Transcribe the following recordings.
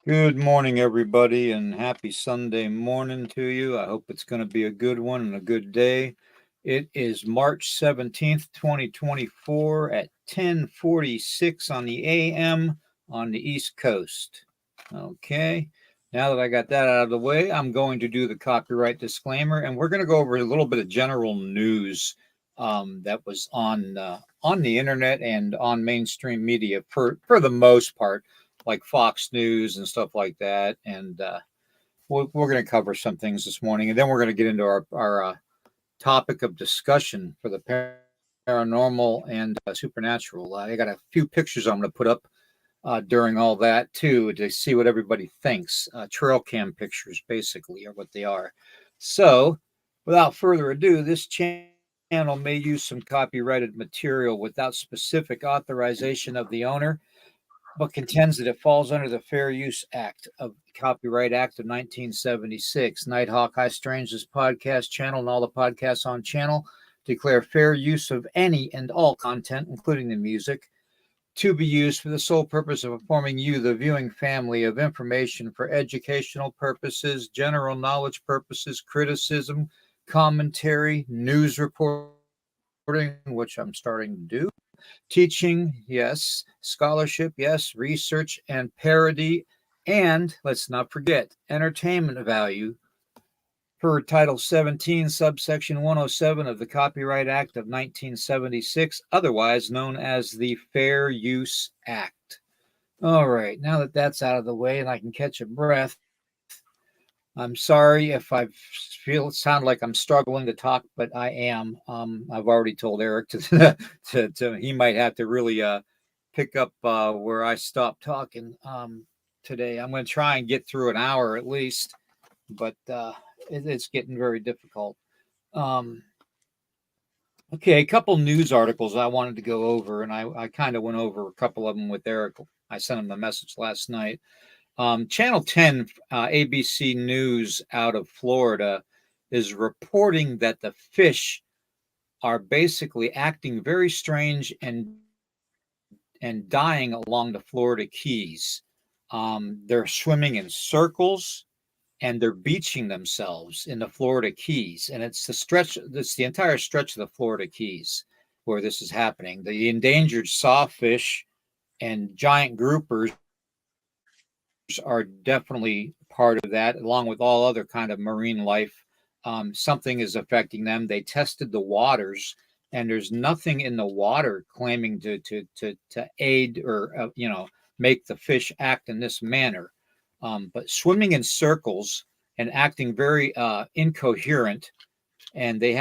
Good morning, everybody, and happy Sunday morning to you. I hope it's going to be a good one and a good day. It is March 17th, 2024 at 10:46 on the AM on the East Coast. Okay, now that I got that out of the way, I'm going to do the copyright disclaimer, and we're going to go over a little bit of general news that was on the internet and on mainstream media for the most part, like Fox News and stuff like that. And we're going to cover some things this morning, and then we're going to get into our topic of discussion for the paranormal and supernatural. I got a few pictures I'm going to put up during all that too to see what everybody thinks. Trail cam pictures, basically, are what they are. So, without further ado, this channel may use some copyrighted material without specific authorization of the owner, but contends that it falls under the Fair Use Act of Copyright Act of 1976. Nighthawk High Strangeness podcast channel and all the podcasts on channel declare fair use of any and all content, including the music, to be used for the sole purpose of informing you, the viewing family, of information for educational purposes, general knowledge purposes, criticism, commentary, news reporting, which I'm starting to do, teaching, yes, scholarship, yes, research and parody, and let's not forget entertainment value per Title 17, subsection 107 of the Copyright Act of 1976, otherwise known as the Fair Use Act. All right, now that that's out of the way and I can catch a breath, I'm sorry if I sound like I'm struggling to talk, but I am. I've already told Eric to he might have to really pick up where I stopped talking today. I'm going to try and get through an hour at least, but it's getting very difficult. Okay, a couple news articles I wanted to go over, and I kind of went over a couple of them with Eric. I sent him a message last night. Channel 10, ABC News out of Florida, is reporting that the fish are basically acting very strange and dying along the Florida Keys. They're swimming in circles and they're beaching themselves in the Florida Keys, and it's the entire stretch of the Florida Keys where this is happening. The endangered sawfish and giant groupers are definitely part of that, along with all other kind of marine life. Something is affecting them. They tested the waters, and there's nothing in the water claiming to aid or make the fish act in this manner. But swimming in circles and acting very incoherent, and they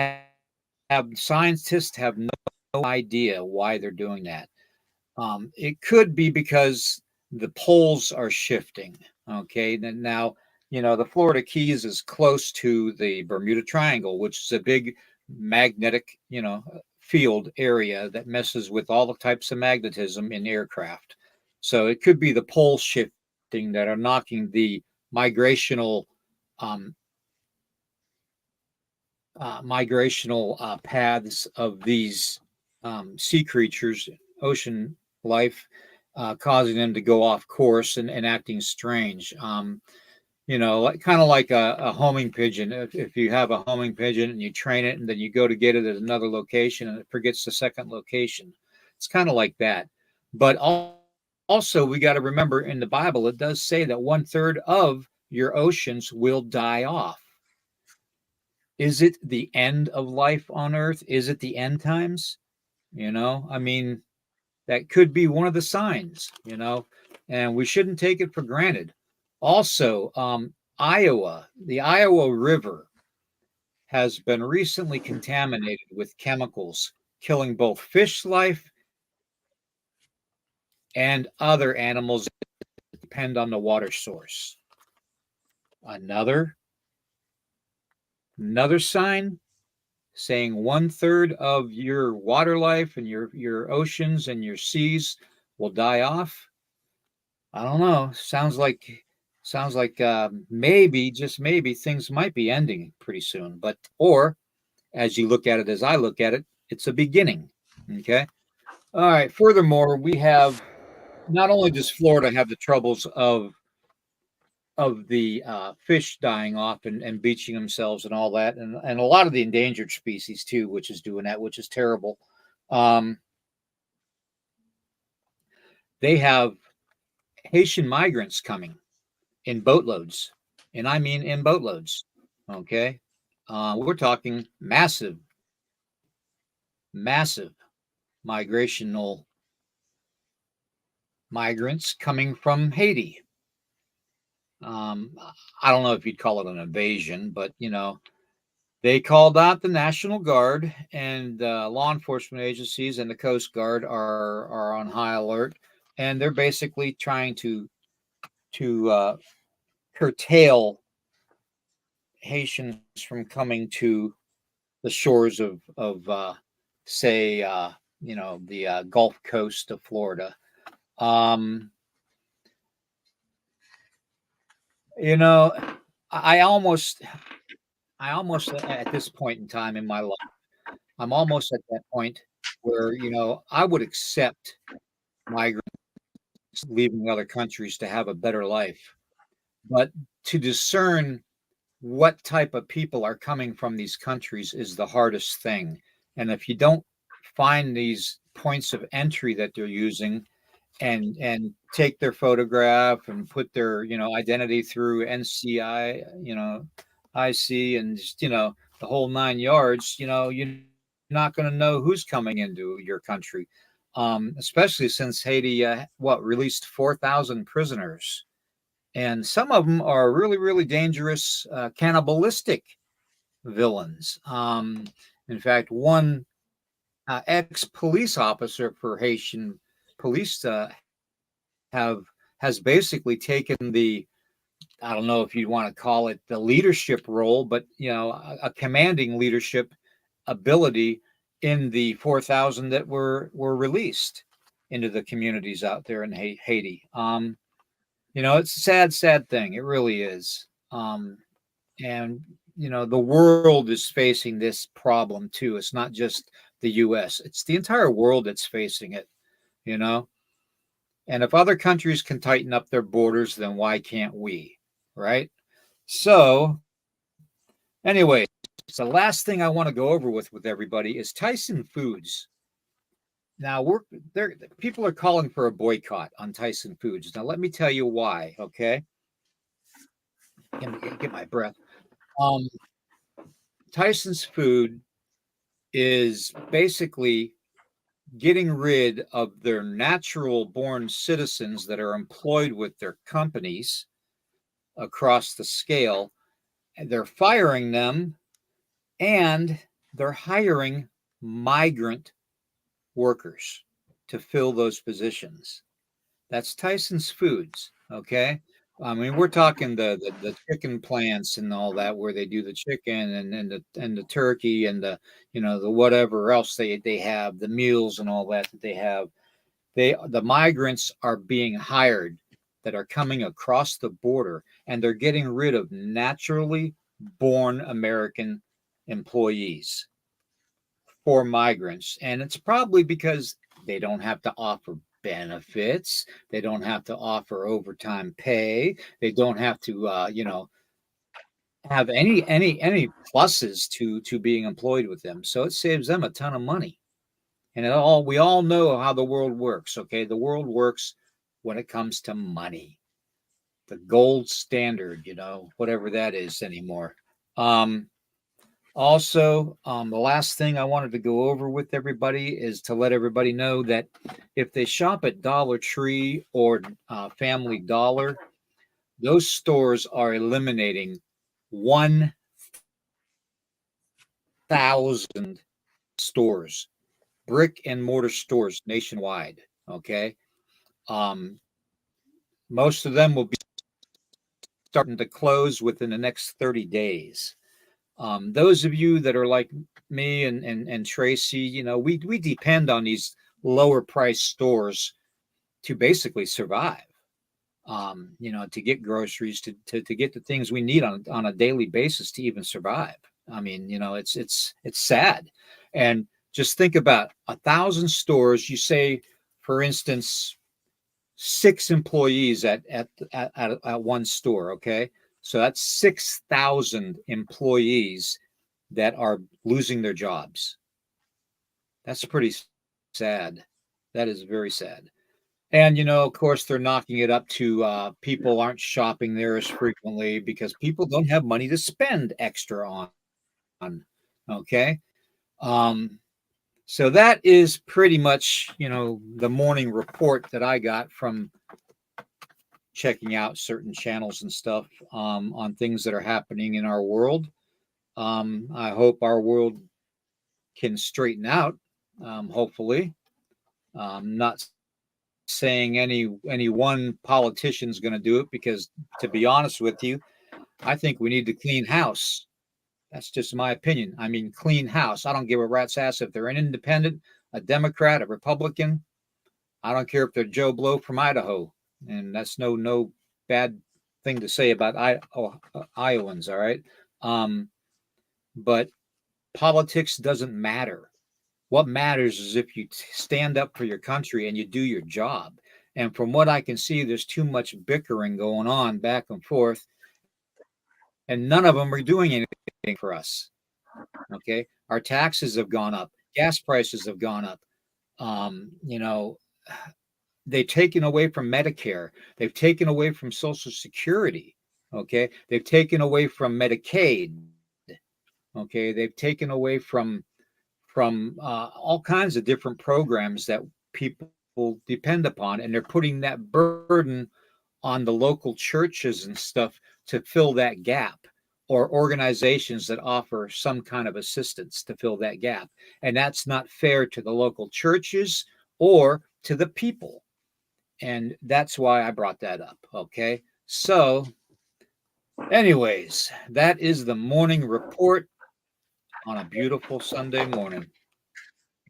have scientists have no idea why they're doing that. It could be because the poles are shifting. Okay, now the Florida Keys is close to the Bermuda Triangle, which is a big magnetic field area that messes with all the types of magnetism in aircraft. So it could be the pole shifting that are knocking the migrational paths of these sea creatures, ocean life, causing them to go off course and acting strange. Kind of like a homing pigeon. If you have a homing pigeon and you train it and then you go to get it at another location and it forgets the second location, it's kind of like that. But also, we got to remember in the Bible, it does say that 1/3 of your oceans will die off. Is it the end of life on Earth? Is it the end times? I mean, that could be one of the signs, and we shouldn't take it for granted. Also, the Iowa River has been recently contaminated with chemicals, killing both fish life and other animals that depend on the water source. Another sign saying 1/3 of your water life and your oceans and your seas will die off. I don't know. Sounds like maybe, just maybe, things might be ending pretty soon. Or as you look at it, as I look at it, it's a beginning. Okay. All right. Furthermore, we have, not only does Florida have the troubles of of the fish dying off and beaching themselves and all that, and a lot of the endangered species too, which is doing that, which is terrible. Um, they have Haitian migrants coming in boatloads, and I mean in boatloads. Okay, we're talking massive, massive migrational migrants coming from Haiti. Um, I don't know if you'd call it an invasion, but they called out the National Guard, and law enforcement agencies and the Coast Guard are on high alert, and they're basically trying to curtail Haitians from coming to the shores of say the Gulf Coast of Florida. Um, you know, I almost at this point in time in my life, I'm almost at that point where I would accept migrants leaving other countries to have a better life, but to discern what type of people are coming from these countries is the hardest thing. And if you don't find these points of entry that they're using and take their photograph and put their identity through NCI, IC, and just the whole 9 yards, you're not going to know who's coming into your country. Especially since Haiti, released 4,000 prisoners, and some of them are really, really dangerous, cannibalistic villains. In fact, one ex-police officer for Haitian police have has basically taken the, I don't know if you want to call it the leadership role, but a commanding leadership ability in the 4,000 that were released into the communities out there in Haiti. It's a sad, sad thing. It really is. And the world is facing this problem too. It's not just the U.S. It's the entire world that's facing it. You know, and if other countries can tighten up their borders, then why can't we? Right? So, anyway, the last thing I want to go over with everybody is Tyson Foods. Now we're there. People are calling for a boycott on Tyson Foods. Now let me tell you why. Okay, get my breath. Um, Tyson's Food is basically getting rid of their natural born citizens that are employed with their companies across the scale. They're firing them, and they're hiring migrant workers to fill those positions. That's Tyson's Foods. Okay. I mean, we're talking the chicken plants and all that, where they do the chicken and the turkey and the whatever else they have, the meals and all that they have. The migrants are being hired that are coming across the border, and they're getting rid of naturally born American employees for migrants. And it's probably because they don't have to offer benefits, they don't have to offer overtime pay, they don't have to have any pluses to being employed with them. So it saves them a ton of money. And we all know how the world works. Okay, the world works when it comes to money, the gold standard, whatever that is anymore. Also, the last thing I wanted to go over with everybody is to let everybody know that if they shop at Dollar Tree or Family Dollar, those stores are eliminating 1,000 stores, brick and mortar stores nationwide. Okay. Um, most of them will be starting to close within the next 30 days. Those of you that are like me and Tracy, we depend on these lower price stores to basically survive. To get groceries, to get the things we need on a daily basis to even survive. I mean, it's sad. And just think about 1,000 stores. You say, for instance, 6 employees at one store. Okay, so that's 6,000 employees that are losing their jobs. That's pretty sad. That is very sad. And of course, they're knocking it up to people aren't shopping there as frequently because people don't have money to spend extra on. Okay, um, so that is pretty much the morning report that I got from checking out certain channels and stuff on things that are happening in our world. I hope our world can straighten out. Hopefully, not saying any one politician's going to do it because, to be honest with you, I think we need to clean house. That's just my opinion. I mean, clean house. I don't give a rat's ass if they're an independent, a Democrat, a Republican. I don't care if they're Joe Blow from Idaho, and that's no bad thing to say about Iowans. All right, but politics doesn't matter. What matters is if you stand up for your country and you do your job. And from what I can see, there's too much bickering going on back and forth, and none of them are doing anything for us. Okay, our taxes have gone up, gas prices have gone up. You know, they've taken away from Medicare, they've taken away from Social Security. Okay, they've taken away from Medicaid. Okay, they've taken away from all kinds of different programs that people depend upon, and they're putting that burden on the local churches and stuff to fill that gap, or organizations that offer some kind of assistance to fill that gap. And that's not fair to the local churches or to the people. And that's why I brought that up. Okay. So, anyways, that is the morning report on a beautiful Sunday morning.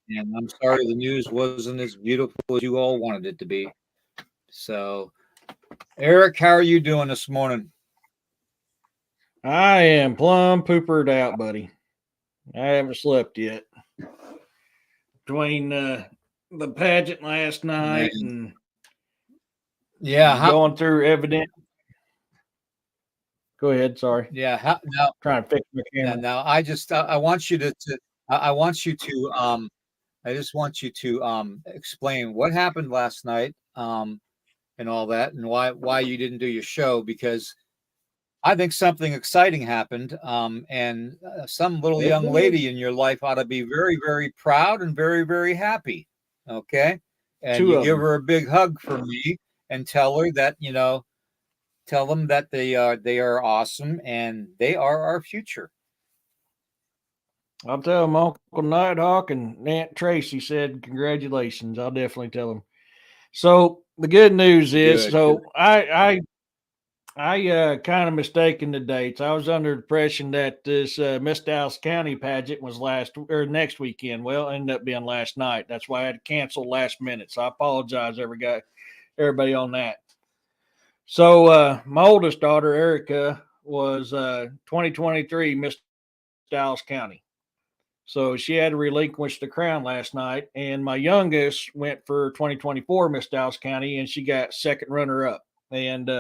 And I'm sorry the news wasn't as beautiful as you all wanted it to be. So, Eric, how are you doing this morning? I am plumb poopered out, buddy. I haven't slept yet. Between the pageant last night and going through evidence. Go ahead. Sorry. Yeah. Now, trying to fix my camera. Now, I want you to I want you to I just want you to explain what happened last night and all that, and why you didn't do your show, because I think something exciting happened, and some little young lady in your life ought to be very, very proud and very, very happy. Okay, and you give her a big hug for me and tell her that tell them that they are awesome and they are our future. I'll tell them Uncle Nighthawk and Aunt Tracy said congratulations. I'll definitely tell them. So the good news is, good. I kind of mistaken the dates. I was under the impression that this Miss Dallas County pageant was next weekend. Well, it ended up being last night. That's why I had to cancel last minute. So I apologize, everybody on that. So my oldest daughter, Erica, was 2023 Miss Dallas County. So she had to relinquish the crown last night. And my youngest went for 2024 Miss Dallas County, and she got second runner up. And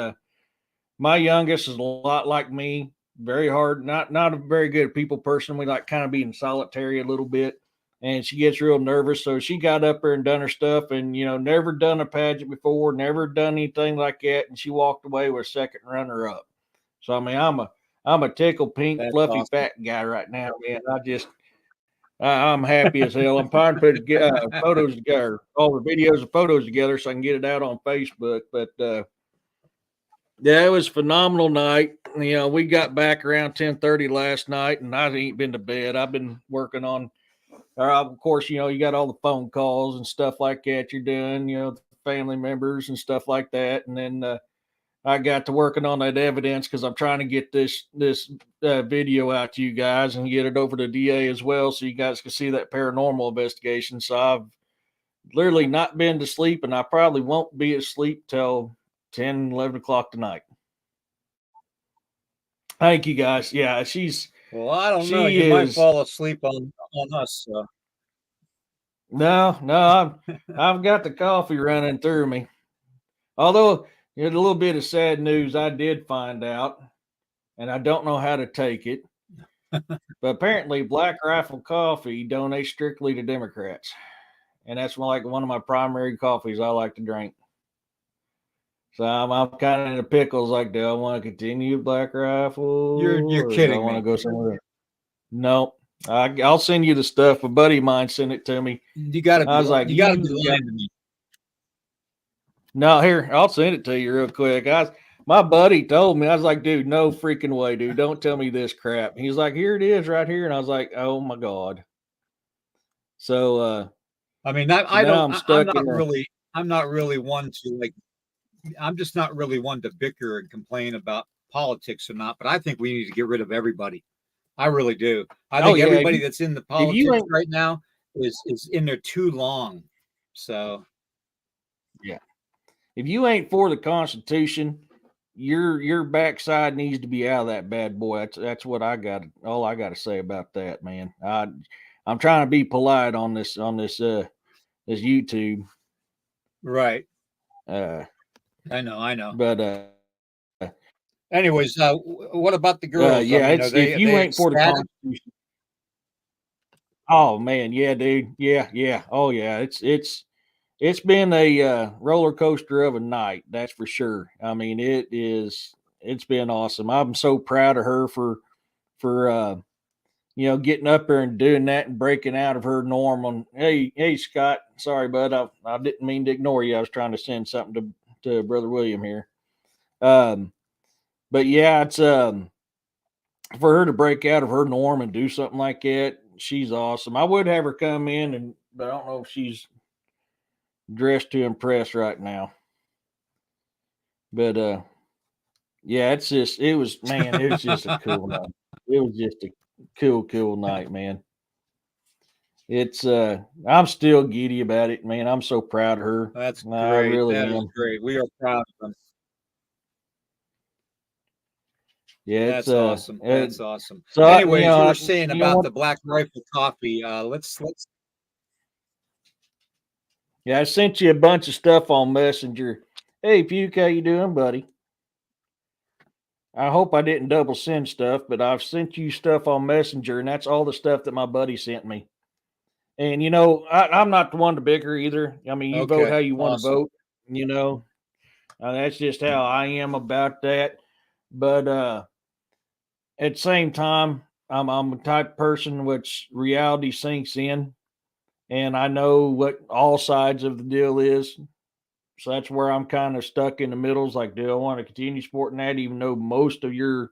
my youngest is a lot like me, very hard, not a very good people person. We like kind of being solitary a little bit, and she gets real nervous. So she got up there and done her stuff, and never done a pageant before, never done anything like that, and she walked away with second runner up. So I mean, I'm a tickle pink, fluffy, awesome, fat guy right now, man. I'm happy as hell. I'm trying to put photos together, all the videos and photos together, so I can get it out on Facebook. But yeah, it was a phenomenal night. We got back around 10:30 last night, and I ain't been to bed. I've been working on, of course, you got all the phone calls and stuff like that you're doing, family members and stuff like that. And then I got to working on that evidence because I'm trying to get this video out to you guys and get it over to DA as well, so you guys can see that paranormal investigation. So I've literally not been to sleep, and I probably won't be asleep till 10, 11 o'clock tonight. Thank you, guys. Yeah, she's. Well, I don't know. You might fall asleep on us. So. No, I've got the coffee running through me. Although, a little bit of sad news I did find out, and I don't know how to take it. But apparently, Black Rifle Coffee donates strictly to Democrats, and that's like one of my primary coffees I like to drink. So I'm kind of in the pickles. Like, do I want to continue Black Rifle, You're or do I kidding want to me. go somewhere else? No, I'll send you the stuff. A buddy of mine sent it to me. You gotta I was like, you gotta be you got lying to me. no here. I'll send it to you real quick. My buddy told me. I was like, dude, no freaking way, dude. Don't tell me this crap. He's like, here it is, right here, and I was like, oh my god. So I mean, so now I'm stuck in a. I'm not really one to like, I'm just not really one to bicker and complain about politics or not, but I think we need to get rid of everybody. I really do. I Oh think yeah, everybody that's in the if you politics ain't right now is in there too long. So yeah, if you ain't for the Constitution, your backside needs to be out of that bad boy. That's what I got. All I got to say about that, man. I'm trying to be polite on this YouTube. right. Uh, I know. but Anyways, what about the girls? I yeah, mean, it's if are you they ain't for the ecstatic? Constitution. Oh man, yeah, dude, yeah. Oh yeah, it's been a roller coaster of a night, that's for sure. I mean, it's been awesome. I'm so proud of her for getting up there and doing that and breaking out of her norm. On hey Scott, sorry bud, I didn't mean to ignore you. I was trying to send something to Brother William here. Um, but yeah, it's for her to break out of her norm and do something like that. She's awesome. I would have her come in, but I don't know if she's dressed to impress right now. But yeah, it was man, it was just a cool night. It was just a cool night, man. It's I'm still giddy about it, man. I'm so proud of her. That's I great. really That is am. great. We are proud of them. Yeah, it's That's awesome. That's awesome. so Anyways, you were saying you know about what? the Black Rifle Coffee. Let's. Yeah, I sent you a bunch of stuff on Messenger. Hey, Puke, how you doing, buddy? I hope I didn't double send stuff, but I've sent you stuff on Messenger, and that's all the stuff that my buddy sent me. And I'm not the one to bicker either. I mean, you vote Okay, how you want to awesome. vote. You know, that's just how I am about that. But at the same time, I'm a type of person which reality sinks in, and I know what all sides of the deal is. So that's where I'm kind of stuck in the middle. It's like, do I want to continue supporting that, even though most of your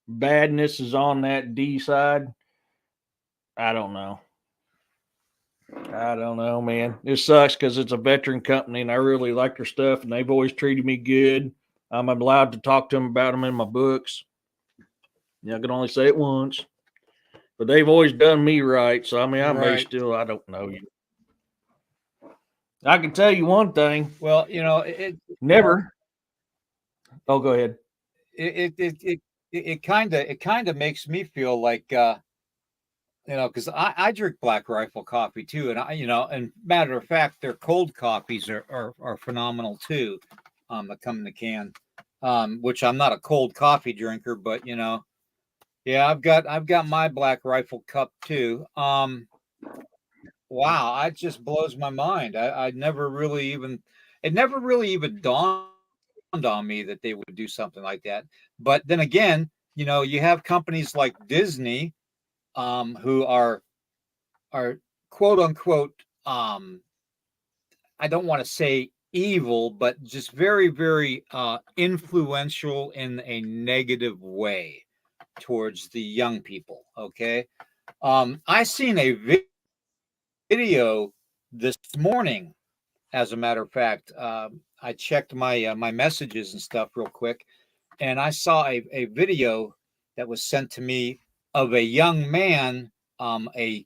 badness is on that D side? I don't know. I don't know, man. It sucks because it's a veteran company and I really like their stuff and they've always treated me good. I'm allowed to talk to them about them in my books. Yeah, I can only say it once, but they've always done me right. So, I mean, Right. I don't know you. I can tell you one thing. Well, Never. Oh, go ahead. it kind of makes me feel like because I drink Black Rifle coffee too, and and matter of fact, their cold coffees are phenomenal too. That come in the can, which I'm not a cold coffee drinker, but yeah, I've got my Black Rifle cup too. Wow, it just blows my mind. I never really even it never really even dawned on me that they would do something like that. But then again, you have companies like Disney, who are quote unquote, I don't want to say evil, but just very, very influential in a negative way towards the young people. Okay. I seen a video this morning. As a matter of fact, I checked my messages and stuff real quick, and I saw a video that was sent to me of a young man, a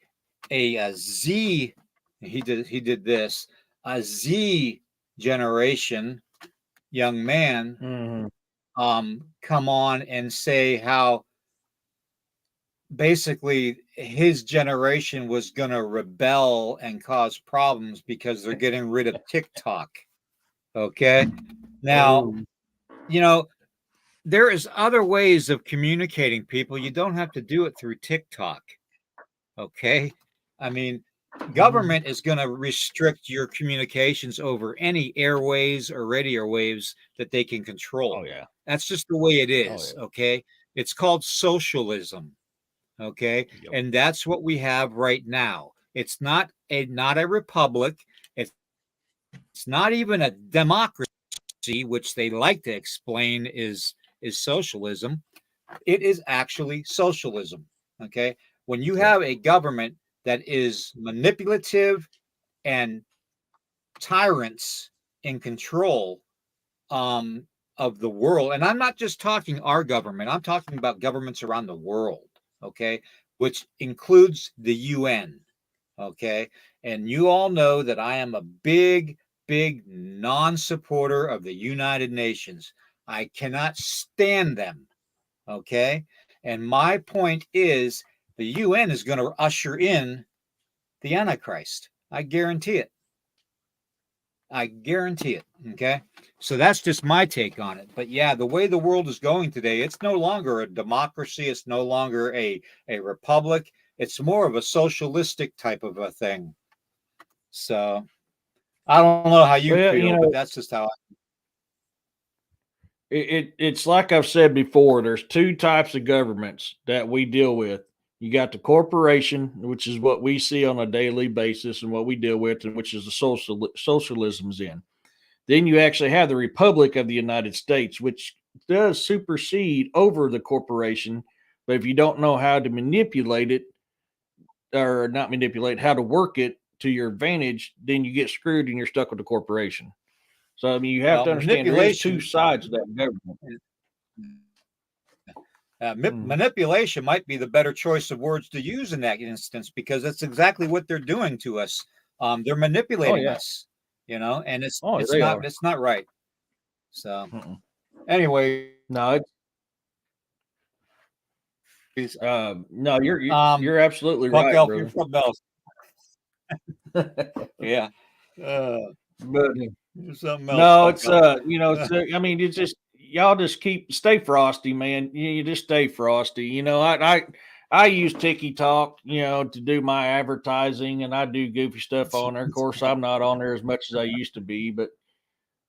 Z. He did this, a Z generation young man, Mm-hmm. come on and say how basically his generation was going to rebel and cause problems because they're getting rid of TikTok. Okay. Now, Oh, you know, there is other ways of communicating people. You don't have to do it through TikTok. Okay. I mean, mhm. government is going to restrict your communications over any airways or radio waves that they can Oh control. yeah. That's just the way it Oh is. yeah. Okay. It's called socialism. Okay. Yep. And that's what we have right now. It's not a republic. It's not even a democracy, which they like to explain is socialism. It is actually socialism. Okay. When you Yep. have a government that is manipulative and tyrants in control um, of the world, and I'm not just talking our government, I'm talking about governments around the world, okay, which includes the UN, okay. And you all know that I am a big non supporter of the United Nations. I cannot stand them, okay. And my point is the UN is going to usher in the Antichrist. I guarantee it. I guarantee it. Okay. So that's just my take on it. But yeah, the way the world is going today, it's no longer a democracy. It's no longer a republic. It's more of a socialistic type of a thing. So I don't know how you Well, feel, but that's just how I. it's like I've said before. There's two types of governments that we deal with. You got the corporation, which is what we see on a daily basis and what we deal with, and which is the socialism's in. Then you actually have the Republic of the United States, which does supersede over the corporation. But if you don't know how to manipulate it, or not manipulate, how to work it to your advantage, then you get screwed and you're stuck with the corporation. So I mean, you have Well, to understand there is two manipulation. sides of that government. Mm. Manipulation might be the better choice of words to use in that instance because that's exactly what they're doing to us. They're Oh manipulating yeah, us, and it's oh it's they not are. it's not right. So Mm-mm. anyway, No, it's no, um, you're absolutely Puck right, Elf, you're brother. something else. Yeah, uh, But you're something else, no, Puck it's Elf. so I mean, it's just y'all just stay frosty, man. You just stay frosty. I use Tiki Talk, to do my advertising, and I do goofy stuff on there. Of course, I'm not on there as much as I used to be, but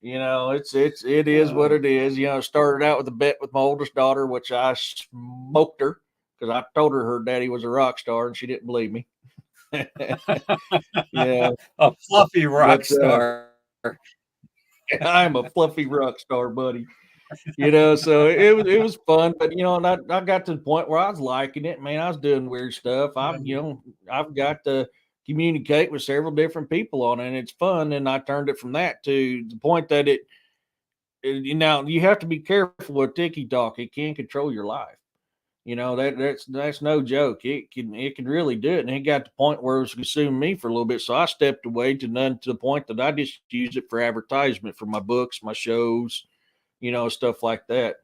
it is what Uh, it is. Started out with a bet with my oldest daughter, which I smoked her because I told her daddy was a rock star, and she didn't believe me. Yeah, a fluffy rock but star. I'm a fluffy rock star, buddy. So it was fun, but and I got to the point where I was liking it, man. I was doing weird stuff. I've got to communicate with several different people on it, and it's fun. And I turned it from that to the point that now you have to be careful with TikTok. It can control your life. That's no joke. It can really do it. And it got to the point where it was consuming me for a little bit. So I stepped away to the point that I just use it for advertisement for my books, my shows, stuff like that.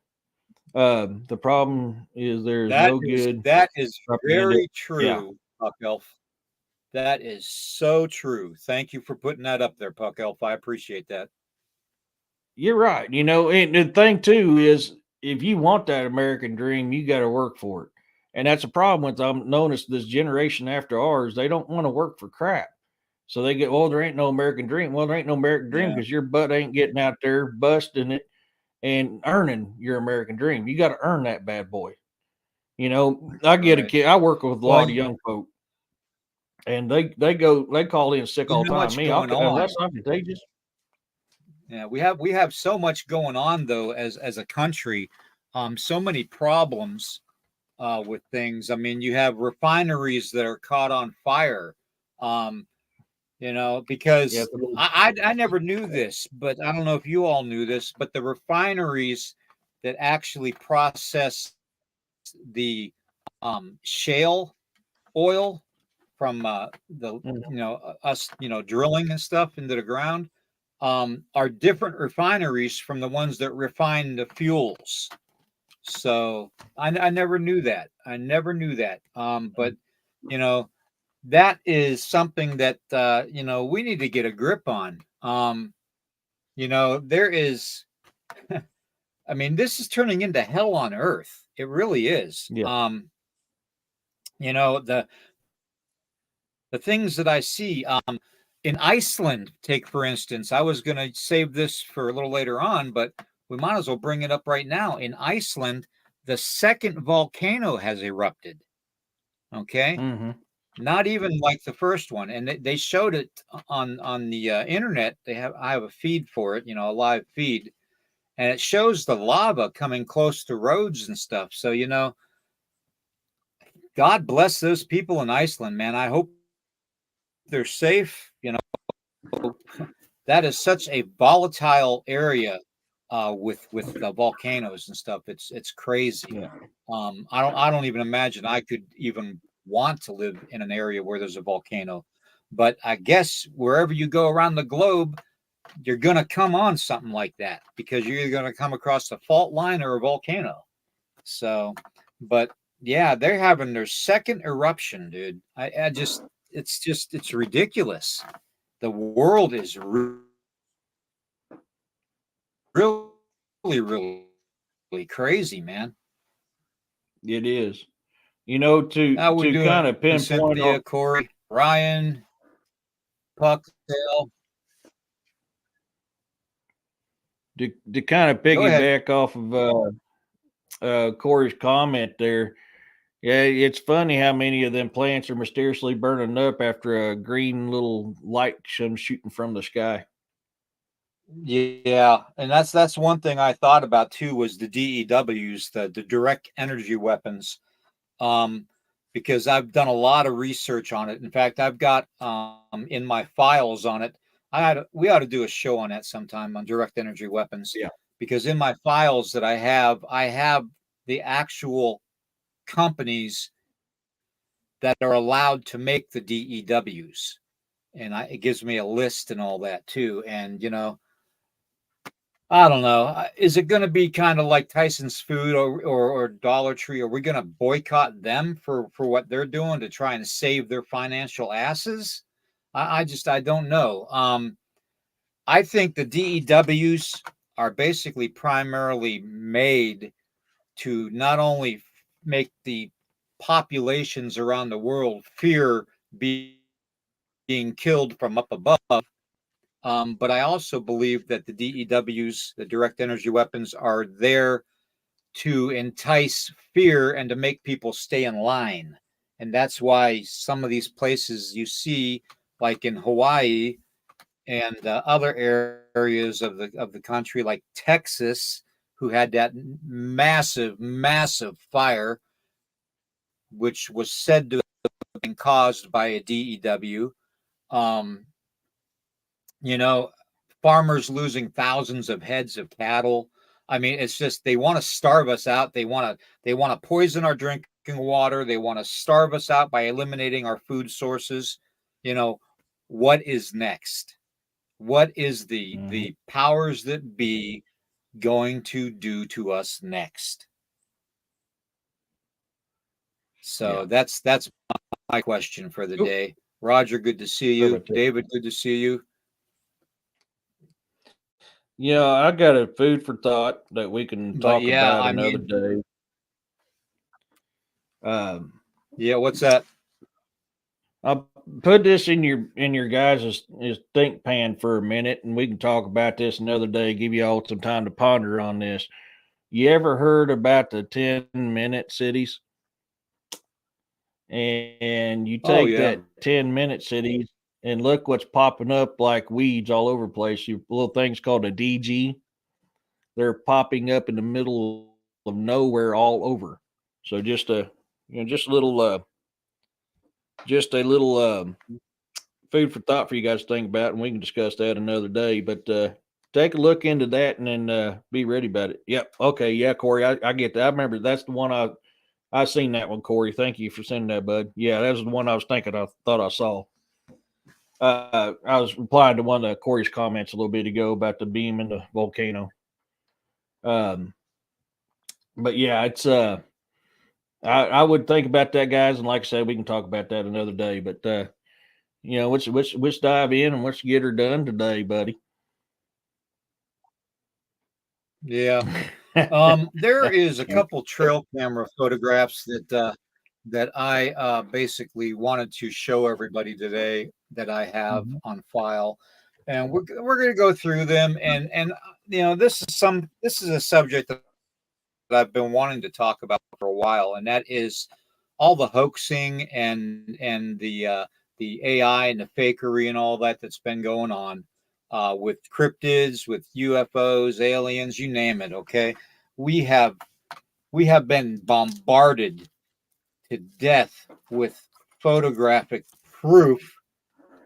The problem is there's That no is good that is propaganda. very Yeah, true, Puck Elf. That is so true. Thank you for putting that up there, Puck Elf. I appreciate that. you're right. And the thing too is if you want that American dream, you got to work for it. And that's a problem with I'm noticed this generation after ours, they don't want to work for crap. So they get, well, there ain't no American dream. Well, there ain't no American dream Yeah, because your butt ain't getting out there busting it and earning your American dream. You got to earn that bad boy. I get a right. kid. I work with a Well, lot of young folk, and they call in sick you all the know time. what's Me, going on. unless I'm contagious. Yeah, we have so much going on though as a country. So many problems with things. I mean, you have refineries that are caught on fire. Um, Yeah, because I never knew this, but I don't know if you all knew this, but the refineries that actually process the shale oil from the us drilling and stuff into the ground are different refineries from the ones that refine the fuels. So I never knew that. I never knew that. But you know that is something that we need to get a grip on. there is, I mean, this is turning into hell on earth. It really is. Yeah. The things that I see in Iceland, take for instance, I was going to save this for a little later on, but we might as well bring it up right now. In Iceland, the second volcano has erupted. Okay. Mm-hmm. Not even like the first one, and they showed it on the internet. I have a feed for it, a live feed, and it shows the lava coming close to roads and stuff. So God bless those people in Iceland, man. I hope they're safe. That is such a volatile area with the volcanoes and stuff. It's crazy. Yeah. I don't even imagine I could even want to live in an area where there's a volcano. But I guess wherever you go around the globe, you're going to come on something like that because you're either going to come across a fault line or a volcano. So, but yeah, they're having their second eruption, dude. It's ridiculous. The world is really, really crazy, man. It is. How we To kind doing, of pinpoint Cynthia, on Corey, Ryan, Pucktail? to kind of Go ahead. piggyback off of Corey's comment there. Yeah, it's funny how many of them plants are mysteriously burning up after a green little light comes shooting from the sky. Yeah, and that's one thing I thought about too was the DEWs, the direct energy weapons, because I've done a lot of research on it. In fact, I've got in my files on it. We ought to do a show on that sometime on direct energy weapons. Yeah. Because in my files that I have the actual companies that are allowed to make the DEWs, and it gives me a list and all that too. And I don't know. Is it going to be kind of like Tyson's Food or Dollar Tree? Are we going to boycott them for what they're doing to try and save their financial asses? I don't know. I think the DEWs are basically primarily made to not only make the populations around the world fear being killed from up above. But I also believe that the DEWs, the direct energy weapons, are there to entice fear and to make people stay in line. And that's why some of these places you see, like in Hawaii and other areas of the country, like Texas, who had that massive fire, which was said to have been caused by a DEW. Um, you know, farmers losing thousands of heads of cattle. I mean, it's just they want to starve us out. They want to poison our drinking water. They want to starve us out by eliminating our food sources. You know, what is next? What is the powers that be going to do to us next? So that's my question for the day. Roger, good to see you. David, good to see you. Yeah, I got a food for thought that we can talk about another day. Yeah, what's that? I'll put this in your guys' think pan for a minute, and we can talk about this another day. Give you all some time to ponder on this. You ever heard about the 10-minute cities? And you take that 10-minute cities and look what's popping up like weeds all over the place. You little things called a DG. They're popping up in the middle of nowhere all over. So just a little food for thought for you guys to think about, and we can discuss that another day. But take a look into that and then be ready about it. Yep. Okay. Yeah, Corey, I get that. I remember that's the one I seen that one, Corey. Thank you for sending that, bud. Yeah, that was the one I was thinking. I thought I saw. I was replying to one of Corey's comments a little bit ago about the beam in the volcano. But yeah, it's I would think about that, guys, and like I said, we can talk about that another day. But let's dive in and let's get her done today, buddy. Yeah. There is a couple trail camera photographs that I basically wanted to show everybody today that I have Mhm. on file, and we're going to go through them. And this is a subject that I've been wanting to talk about for a while, and that is all the hoaxing and the AI and the fakery and all that that's been going on with cryptids, with UFOs, aliens, you name it. Okay, we have we have been bombarded to death with photographic proof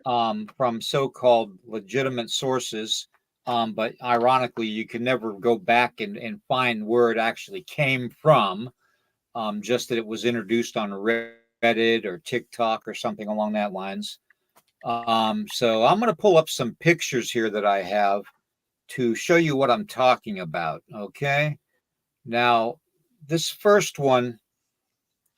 from so-called legitimate sources. But ironically, you can never go back and find where it actually came from. Just that it was introduced on Reddit or TikTok or something along that lines. So I'm going to pull up some pictures here that I have to show you what I'm talking about. Okay. Now, this first one,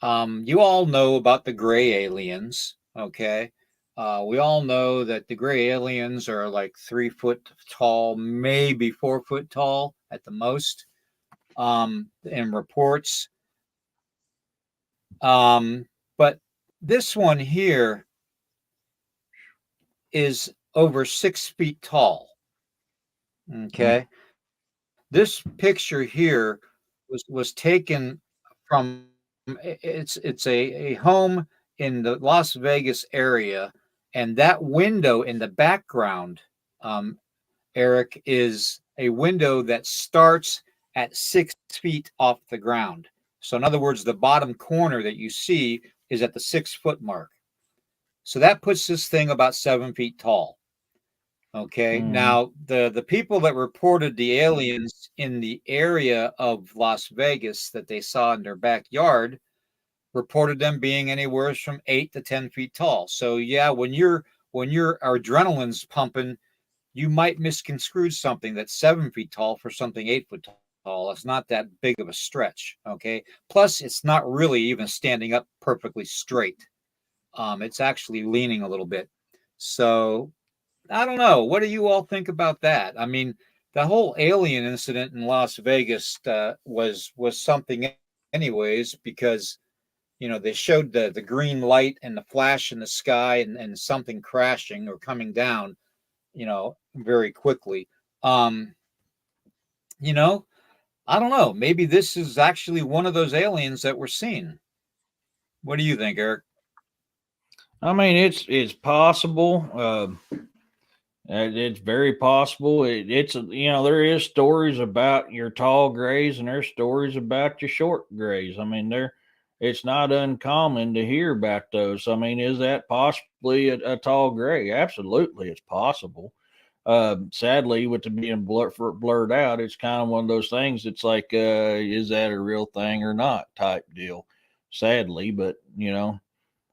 you all know about the gray aliens. Okay. We all know that the gray aliens are like 3 foot tall, maybe 4 foot tall at the most, in reports. But this one here is over 6 feet tall. Mm. Okay. This picture here was taken from it's a home in the Las Vegas area, and that window in the background, um, Eric, is a window that starts at 6 feet off the ground. So, in other words, the bottom corner that you see is at the 6 foot mark. So that puts this thing about 7 feet tall. Okay. Mm. Now the people that reported the aliens in the area of Las Vegas that they saw in their backyard reported them being anywhere from 8 to 10 feet tall. So yeah, when your adrenaline's pumping, you might misconstrue something that's 7 feet tall for something 8 foot tall. It's not that big of a stretch. Okay. Plus, it's not really even standing up perfectly straight. It's actually leaning a little bit. So I don't know. What do you all think about that? I mean, the whole alien incident in Las Vegas was something, anyways, because they showed the green light and the flash in the sky and something crashing or coming down, very quickly. Um, you know, I don't know. Maybe this is actually one of those aliens that we're seeing. What do you think, Eric? I mean, it's possible. It's very possible. It's there is stories about your tall grays and there's stories about your short grays. I mean, it's not uncommon to hear about those. I mean, is that possibly a tall gray? Absolutely, it's possible. Sadly, with it being blurred out, it's kind of one of those things. It's like, is that a real thing or not? Type deal. Sadly, but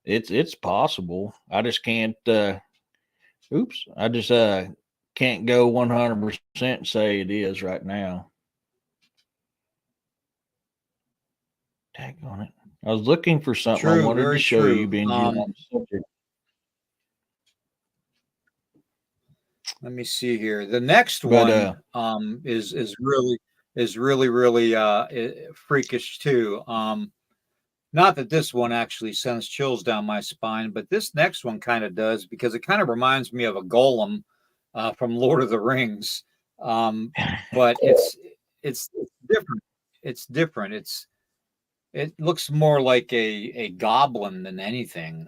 it's possible. I just can't. Oops, I just can't go 100% and say it is right now. Tag on it. I was looking for something I True, wanted to very show you, true. Benji, on the subject. Let me see here. The next But one is really freakish too. Not that this one actually sends chills down my spine, but this next one kind of does because it kind of reminds me of a golem from Lord of the Rings. Um, but it's different. It's different. It looks more like a goblin than anything.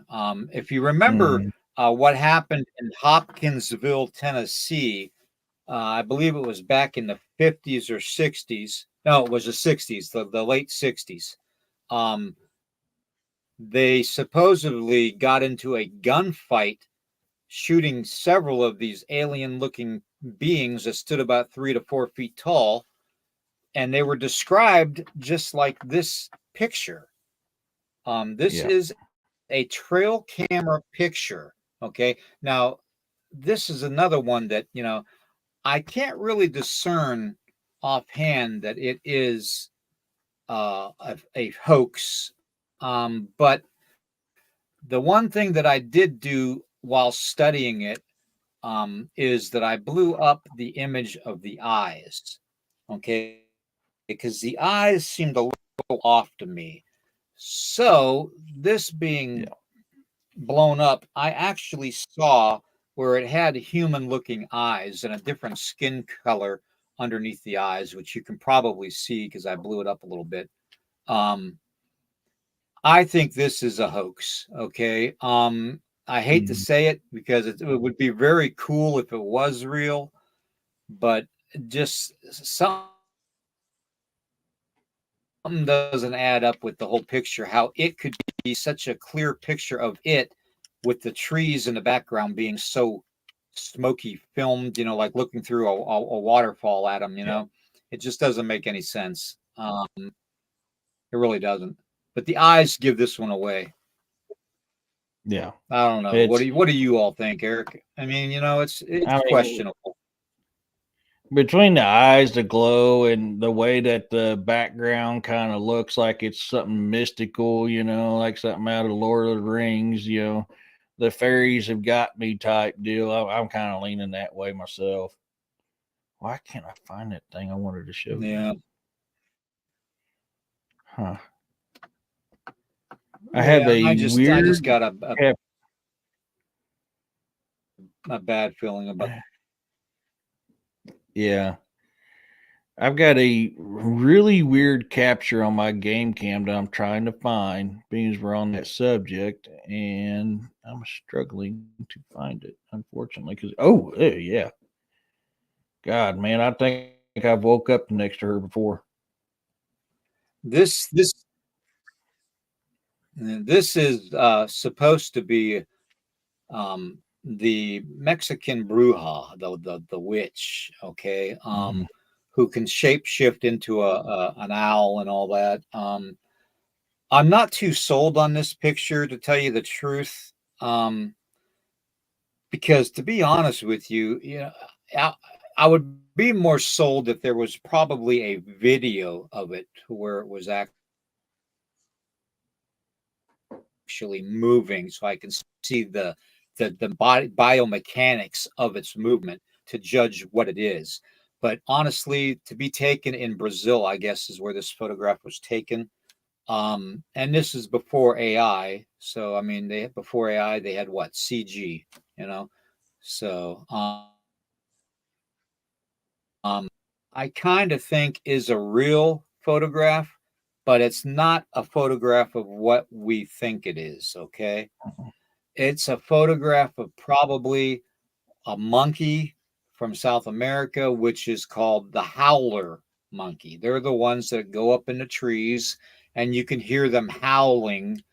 If you remember mm, what happened in Hopkinsville, Tennessee, I believe it was back in the 50s or 60s. No, it was the 60s, the late 60s. Um, they supposedly got into a gunfight shooting several of these alien looking beings that stood about 3 to 4 feet tall. And they were described just like this picture. This yeah. is a trail camera picture. Okay. Now, this is another one that, I can't really discern offhand that it is a hoax. But the one thing that I did do while studying it is that I blew up the image of the eyes. Okay, because the eyes seemed a little off to me. So this Yeah. being blown up, I actually saw where it had human looking eyes and a different skin color underneath the eyes, which you can probably see because I blew it up a little bit. Um, I think this is a hoax. Okay. I hate to Mhm. say it because it would be very cool if it was real, but just something doesn't add up with the whole picture. How it could be such a clear picture of it with the trees in the background being so smoky filmed, like looking through a waterfall at them, Yeah. it just doesn't make any sense. It really doesn't. But the eyes give this one away. Yeah. I don't know. It's, What do you all think, Eric? I mean, I it's mean, questionable. between the eyes, the glow, and the way that the background kind of looks like it's something mystical, like something out of Lord of the Rings, the fairies have got me type deal. I'm kind of leaning that way myself. Why can't I find that thing I wanted to show you? Yeah. Huh. I have Yeah. a I just weird got cap- a bad feeling about. yeah. I've got a really weird capture on my game cam that I'm trying to find, being as we're on that subject, and I'm struggling to find it, unfortunately. Because yeah, God, man, I think I've woke up next to her before. This is supposed to be the Mexican bruja, the witch, okay, Mhm. who can shapeshift into an owl and all that. I'm not too sold on this picture, to tell you the truth, because to be honest with you, I, I would be more sold if there was probably a video of it where it was actually moving, so I can see the body biomechanics of its movement to judge what it is. But honestly, to be taken in Brazil, I guess is where this photograph was taken. And this is before AI. So I mean, they before AI they had what, CG, you know. So I kind of think is a real photograph, but it's not a photograph of what we think it is. Okay, it's a photograph of probably a monkey from South America, which is called the howler monkey. They're the ones that go up in the trees and you can hear them howling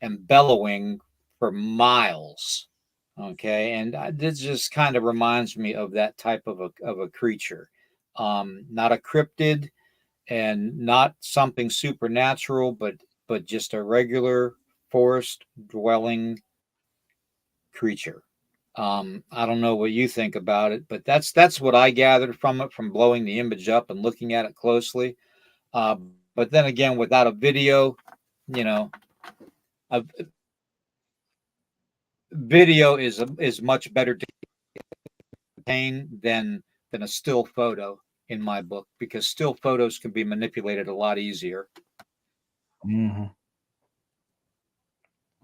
and bellowing for miles. Okay. And this just kind of reminds me of that type of a creature. Not a cryptid and not something supernatural, but just a regular forest dwelling creature. I don't know what you think about it, but that's what I gathered from it from blowing the image up and looking at it closely. Uh, but then again, without a video, you know, a video is much better to contain than a still photo in my book because still photos can be manipulated a lot easier. Mhm.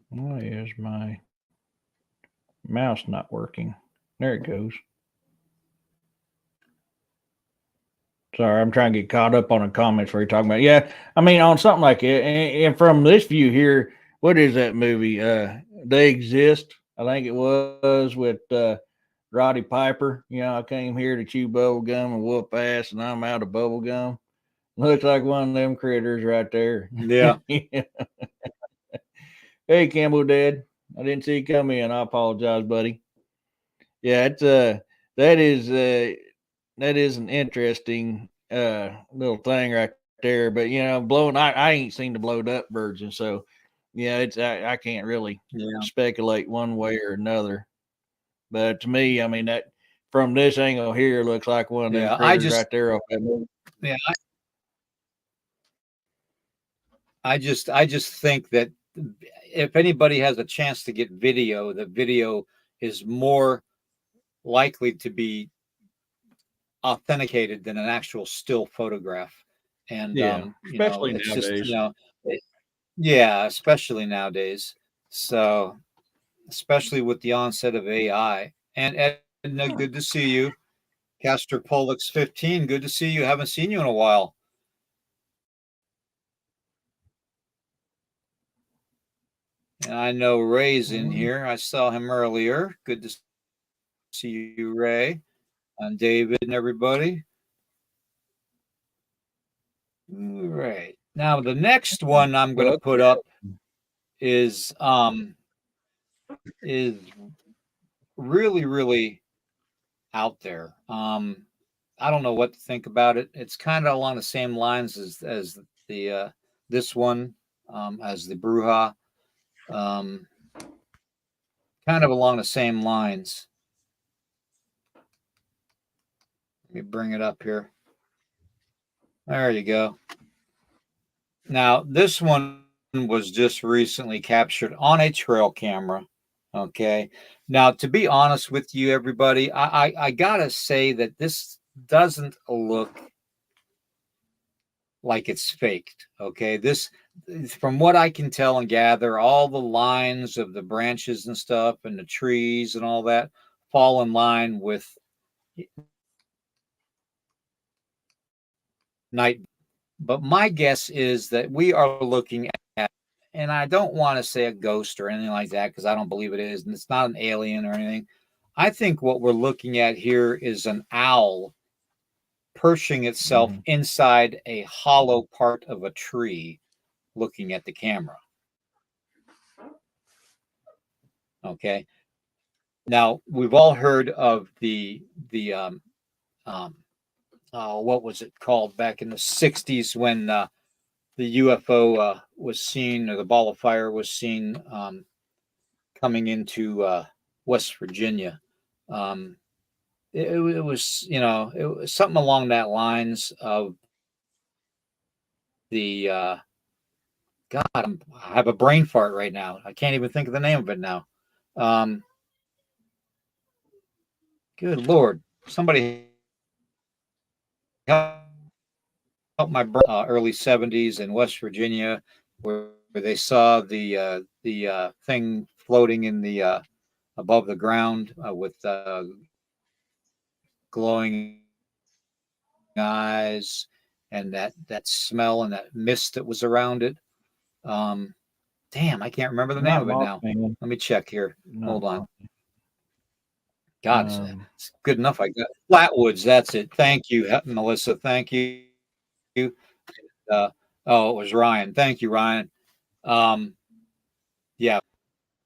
Why is my mouse not working? There it goes. Sorry, I'm trying to get caught up on the comments where you're talking about. Yeah, I mean, on something like it, and from this view here, what is that movie? They Exist. I think it was with Roddy Piper. I came here to chew bubble gum and whoop ass, and I'm out of bubble gum. Looks like one of them critters right there. Yeah, Hey, Campbell, Dad. I didn't see you come in. I apologize, buddy. Yeah, it's that is uh that is an interesting little thing right there. But blowing I ain't seen the blowed up version, so yeah, it's I can't really yeah, speculate one way or another. But to me, I mean that from this angle here looks like one of them yeah. critters right there off that movie. Yeah, I just think that if anybody has a chance to get video, the video is more likely to be authenticated than an actual still photograph. And Yeah, especially it's just nowadays. yeah, especially nowadays. So especially with the onset of AI. And Edna, good to see you. Castor Pollux 15, good to see you. Haven't seen you in a while. And I know Ray's in here. I saw him earlier. Good to see you, Ray, and David and everybody. All right. Now the next one I'm going to put up is is really really out there. I don't know what to think about it. It's kind of along the same lines as the this one, as the Bruja, um, kind of along the same lines. Let me bring it up here. There you go. Now this one was just recently captured on a trail camera. Okay. Now, to be honest with you, everybody, I gotta say that this doesn't look like it's faked. Okay. This, from what I can tell and gather, all the lines of the branches and stuff and the trees and all that fall in line with night. But my guess is that we are looking at, and I don't want to say a ghost or anything like that because I don't believe it is, and it's not an alien or anything. I think what we're looking at here is an owl perching itself inside a hollow part of a tree looking at the camera. Okay. Now we've all heard of the um, what was it called back in the '60s when the UFO was seen, or the ball of fire was seen coming into West Virginia. Um, it was, it was something along that lines of the God. I have a brain fart right now. I can't even think of the name of it now. Um, Good Lord, somebody help my brain. Early '70s in West Virginia, where they saw the thing floating in the above the ground with glowing eyes and that smell and that mist that was around it. Um, Damn, I can't remember the name Not of it now. Mothman. Let me check here. Not Hold on. Mothman. God, it's good enough. I got Flatwoods. That's it. Thank you, Melissa. Thank you. Uh, oh, it was Ryan. Thank you, Ryan. Um, yeah,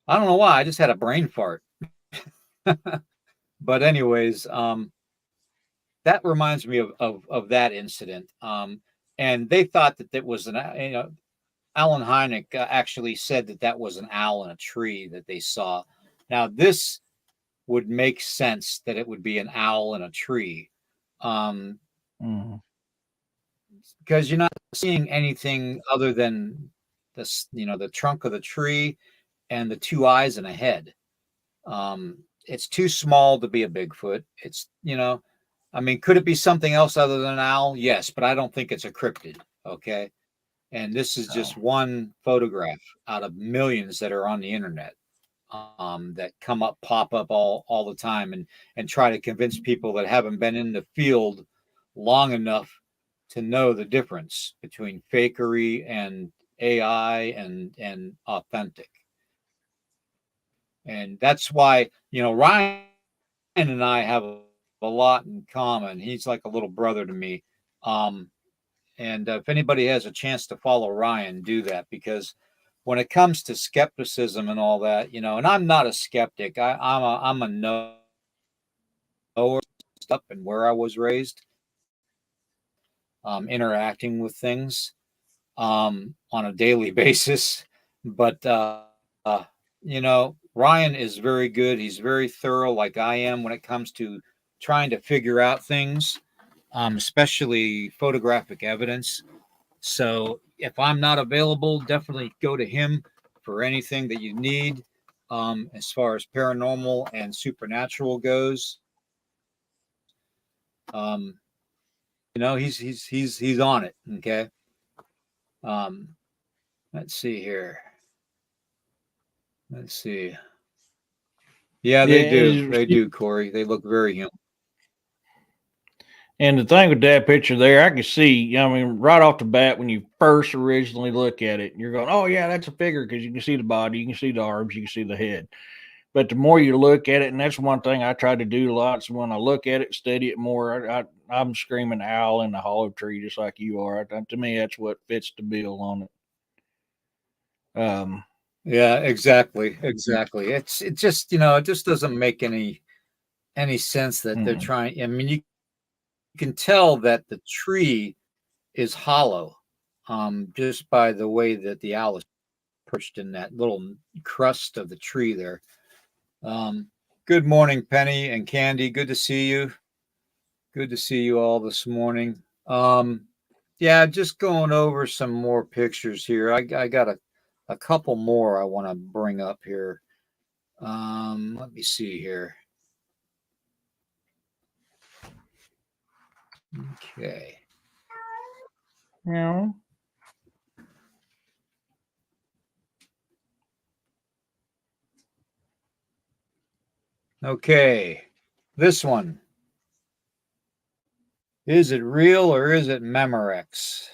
I don't know why. I just had a brain fart. But anyways, that reminds me of that incident. And they thought that was Alan Hynek actually said that that was an owl in a tree that they saw. Now this would make sense that it would be an owl in a tree, um, because you're not seeing anything other than this, the trunk of the tree and the two eyes and a head. It's too small to be a Bigfoot. I mean, could it be something else other than an owl? Yes, but I don't think it's a cryptid. Okay. And this is just one photograph out of millions that are on the internet, that pop up all the time, and try to convince people that haven't been in the field long enough to know the difference between fakery and AI and authentic. And that's why, Ryan and I have a lot in common. He's like a little brother to me. And if anybody has a chance to follow Ryan, do that, because when it comes to skepticism and all that, and I'm not a skeptic. I'm a knower stuff and where I was raised, interacting with things on a daily basis. But Ryan is very good. He's very thorough, like I am, when it comes to trying to figure out things, especially photographic evidence. So if I'm not available, definitely go to him for anything that you need, as far as paranormal and supernatural goes. He's on it. Okay. Let's see here. Let's see. Yeah, they do. Yeah, They do, Corey. They look very human. and the thing with that picture there, I can see, I mean, right off the bat, when you first originally look at it, you're going, oh, yeah, that's a figure because you can see the body, you can see the arms, you can see the head. But the more you look at it, and that's one thing I try to do lots, when I look at it, study it more, I'm screaming owl in the hollow tree just like you are. To me, that's what fits the bill on it. Yeah, exactly. It just it just doesn't make any sense that they're trying. I mean, you can tell that the tree is hollow, just by the way that the owl is perched in that little crust of the tree there. Good morning, Penny and Candy. Good to see you. Good to see you all this morning. Yeah, just going over some more pictures here. I got a couple more I want to bring up here. Let me see here. Okay. Yeah. Okay. This one. Is it real or is it Memorex?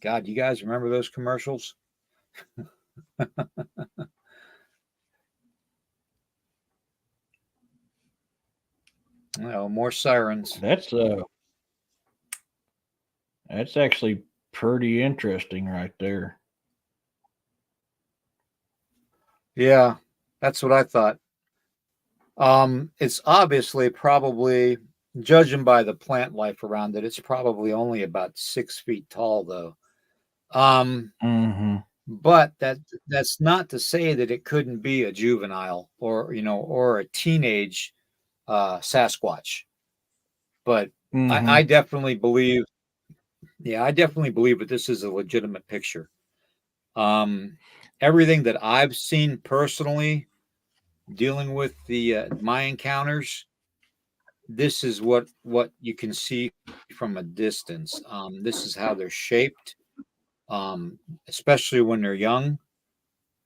God, you guys remember those commercials? Oh, more sirens. That's actually pretty interesting right there. Yeah, that's what I thought. It's obviously probably, judging by the plant life around it, it's probably only about 6 feet tall, though. But that's not to say that it couldn't be a juvenile or a teenage Sasquatch. But I definitely believe, I definitely believe that this is a legitimate picture. Everything that I've seen personally dealing with my encounters, this is what you can see from a distance. This is how they're shaped, especially when they're young.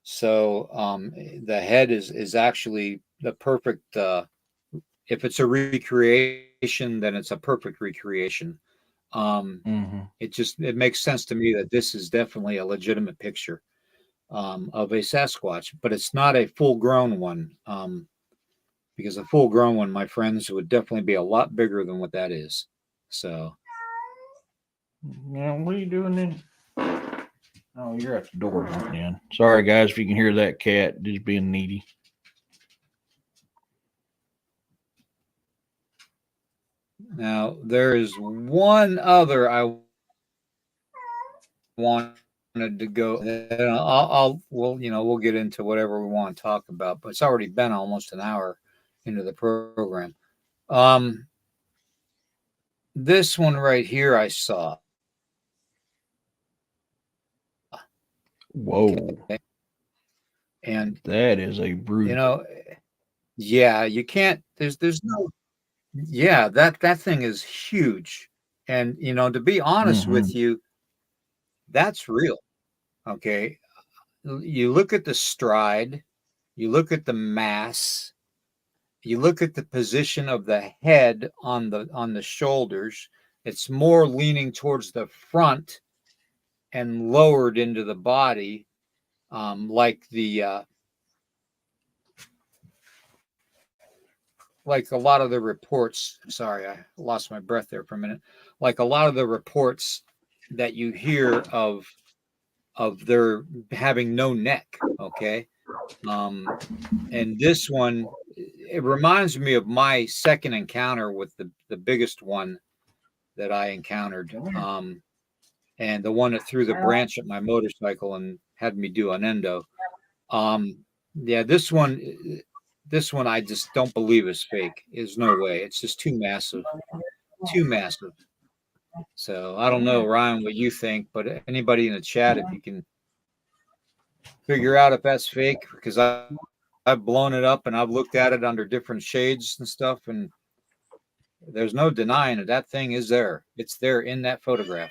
So the head is actually the perfect. If it's a recreation, then it's a perfect recreation. It makes sense to me that this is definitely a legitimate picture of a Sasquatch, but it's not a full grown one. Because a full grown one, my friends, would definitely be a lot bigger than what that is. So, Now, what are you doing then? Oh, you're at the door, man. Sorry, guys, if you can hear that cat just being needy. now there is one other I wanted to go. We'll get into whatever we want to talk about, but it's already been almost an hour into the program. This one right here I saw. Whoa. Okay. And that is a brute. Yeah, you can't. There's no. Yeah, that thing is huge, and to be honest with you, that's real. Okay, you look at the stride, you look at the mass, you look at the position of the head on the shoulders. It's more leaning towards the front and lowered into the body, like a lot of the reports. Sorry, I lost my breath there for a minute. Like a lot of the reports that you hear of their having no neck. Okay. And this one, it reminds me of my second encounter with the biggest one that I encountered. And the one that threw the branch at my motorcycle and had me do an endo. Yeah, this one I just don't believe is fake. There's no way. It's just too massive. Too massive. So I don't know, Ryan, what you think, but anybody in the chat, if you can figure out if that's fake, because I've blown it up and I've looked at it under different shades and stuff, and There's no denying it. That thing is there. It's there in that photograph.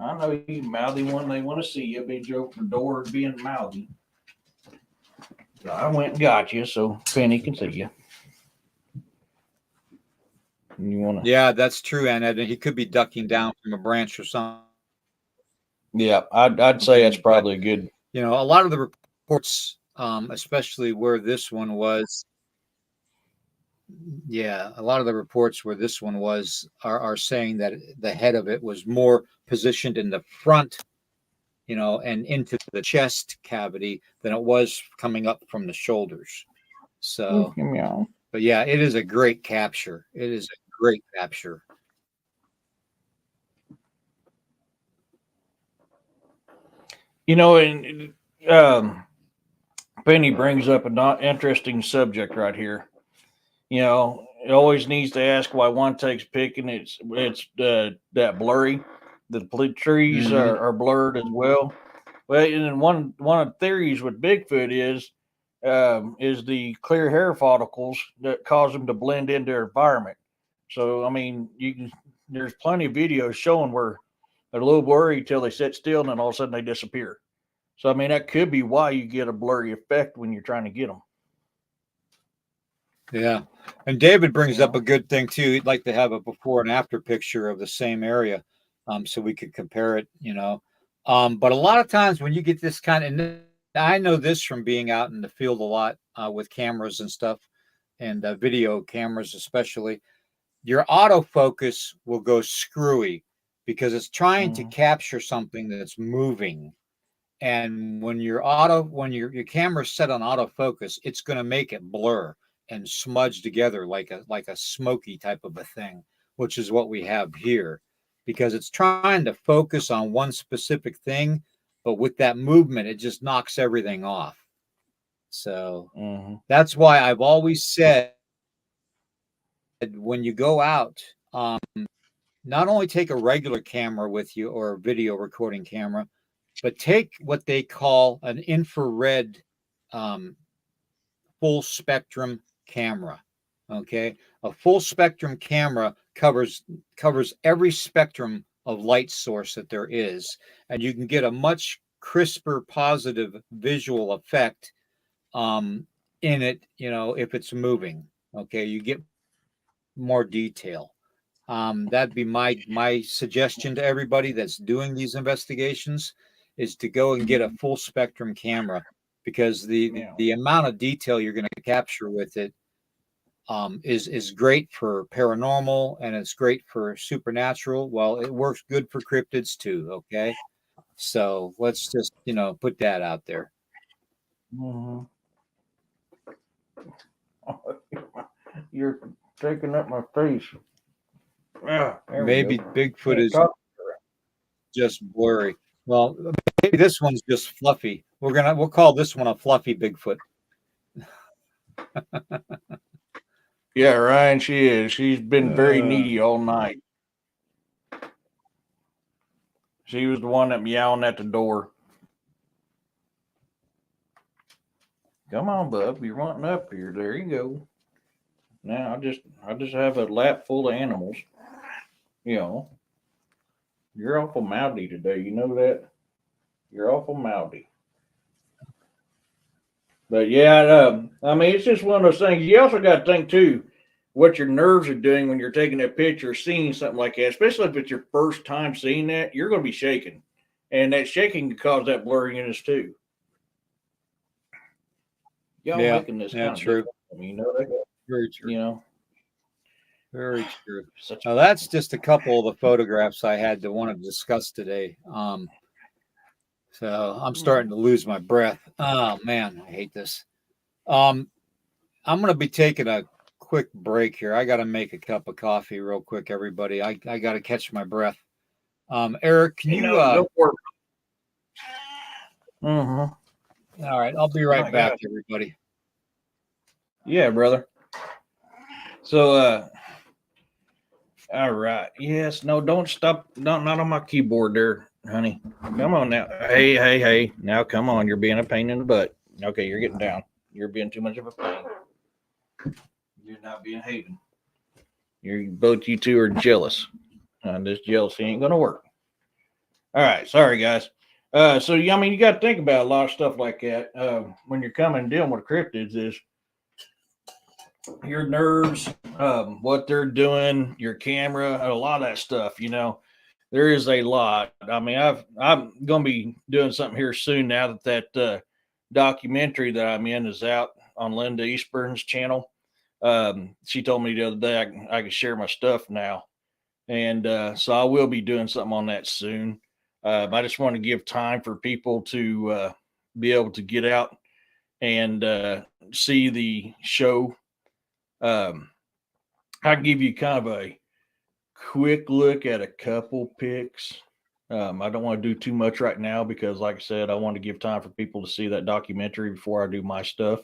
I know you mouthy one. They want to see you. Be joking the door being mouthy. So I went and got you so Penny can see you. You want to? Yeah, that's true, and he could be ducking down from a branch or something. Yeah, I'd say that's probably a good. You know, a lot of the reports, especially where this one was, yeah, a lot of the reports where this one was are saying that the head of it was more positioned in the front, you know, and into the chest cavity than it was coming up from the shoulders. So, but yeah, it is a great capture. It is a great capture. You know, and Penny brings up an interesting subject right here. You know, it always needs to ask why one takes pick and it's that blurry. The trees are blurred as well. Well, and one of the theories with Bigfoot is the clear hair follicles that cause them to blend into their environment. So I mean, there's plenty of videos showing where they're a little blurry till they sit still, and then all of a sudden they disappear. So I mean, that could be why you get a blurry effect when you're trying to get them. Yeah. And David brings up a good thing too. He'd like to have a before and after picture of the same area, so we could compare it, you know. But a lot of times when you get this kind of, and I know this from being out in the field a lot with cameras and stuff, and video cameras especially, your autofocus will go screwy because it's trying to capture something that's moving. And when your camera's set on autofocus, it's going to make it blur and smudge together like a smoky type of a thing, which is what we have here, because it's trying to focus on one specific thing, but with that movement, it just knocks everything off. So that's why I've always said when you go out, not only take a regular camera with you or a video recording camera, but take what they call an infrared full spectrum camera. Okay, a full spectrum camera covers every spectrum of light source that there is, and you can get a much crisper, positive visual effect in it. You know, if it's moving, okay, you get more detail. That'd be my suggestion to everybody that's doing these investigations is to go and get a full spectrum camera, because the amount of detail you're going to capture with it is great for paranormal, and it's great for supernatural. Well, it works good for cryptids too. Okay, so let's just put that out there. You're taking up my face. Maybe Bigfoot is just blurry. Well, maybe this one's just fluffy. We'll call this one a fluffy Bigfoot. Yeah, Ryan, she is. She's been very needy all night. She was the one that meowing at the door. Come on, bub. You're wanting up here. There you go. Now I just have a lap full of animals. You know. You're awful mouthy today. You know that? You're awful mouthy. But yeah, I mean, it's just one of those things. You also got to think too, what your nerves are doing when you're taking that picture, seeing something like that. Especially if it's your first time seeing that, you're going to be shaking, and that shaking can cause that blurriness too. Y'all making this kind of true. You know that? Very true. You know, very true. Now that's just a couple of the photographs I had to want to discuss today. So I'm starting to lose my breath. Oh man, I hate this. I'm going to be taking a quick break here. I got to make a cup of coffee real quick, everybody. I got to catch my breath. Eric, can you? Go for it. All right, I'll be right back, everybody. Yeah, brother. So, all right. Yes. No. Don't stop. Not on my keyboard there, honey. Come on now. Hey. Now, come on. You're being a pain in the butt. Okay, you're getting down. You're being too much of a pain. You're not being haven. Both you two are jealous. This jealousy ain't gonna work. All right, sorry guys. So I mean, you got to think about a lot of stuff like that when you're coming and dealing with cryptids. Is your nerves, what they're doing, your camera, a lot of that stuff. There is a lot. I mean, I'm gonna be doing something here soon now that documentary that I'm in is out on Linda Eastburn's channel. She told me the other day I can share my stuff now, and so I will be doing something on that soon. I just want to give time for people to be able to get out and see the show. I can give you kind of a quick look at a couple pics. I don't want to do too much right now because, like I said, I want to give time for people to see that documentary before I do my stuff.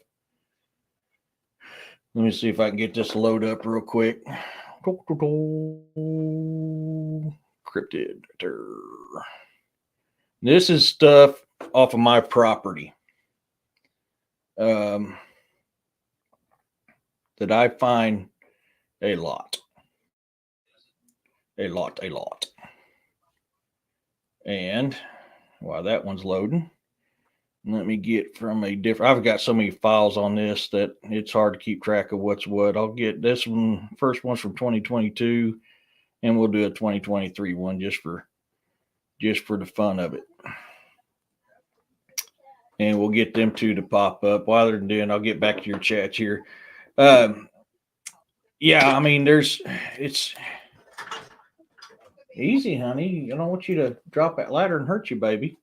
Let me see if I can get this load up real quick. Cryptid. This is stuff off of my property that I find a lot. And while that one's loading, let me get from a different. I've got so many files on this that it's hard to keep track of what's what. I'll get this one. First one's from 2022, and we'll do a 2023 one just for the fun of it. And we'll get them two to pop up. While they're doing, I'll get back to your chats here. Yeah, I mean, it's easy, honey. I don't want you to drop that ladder and hurt you, baby.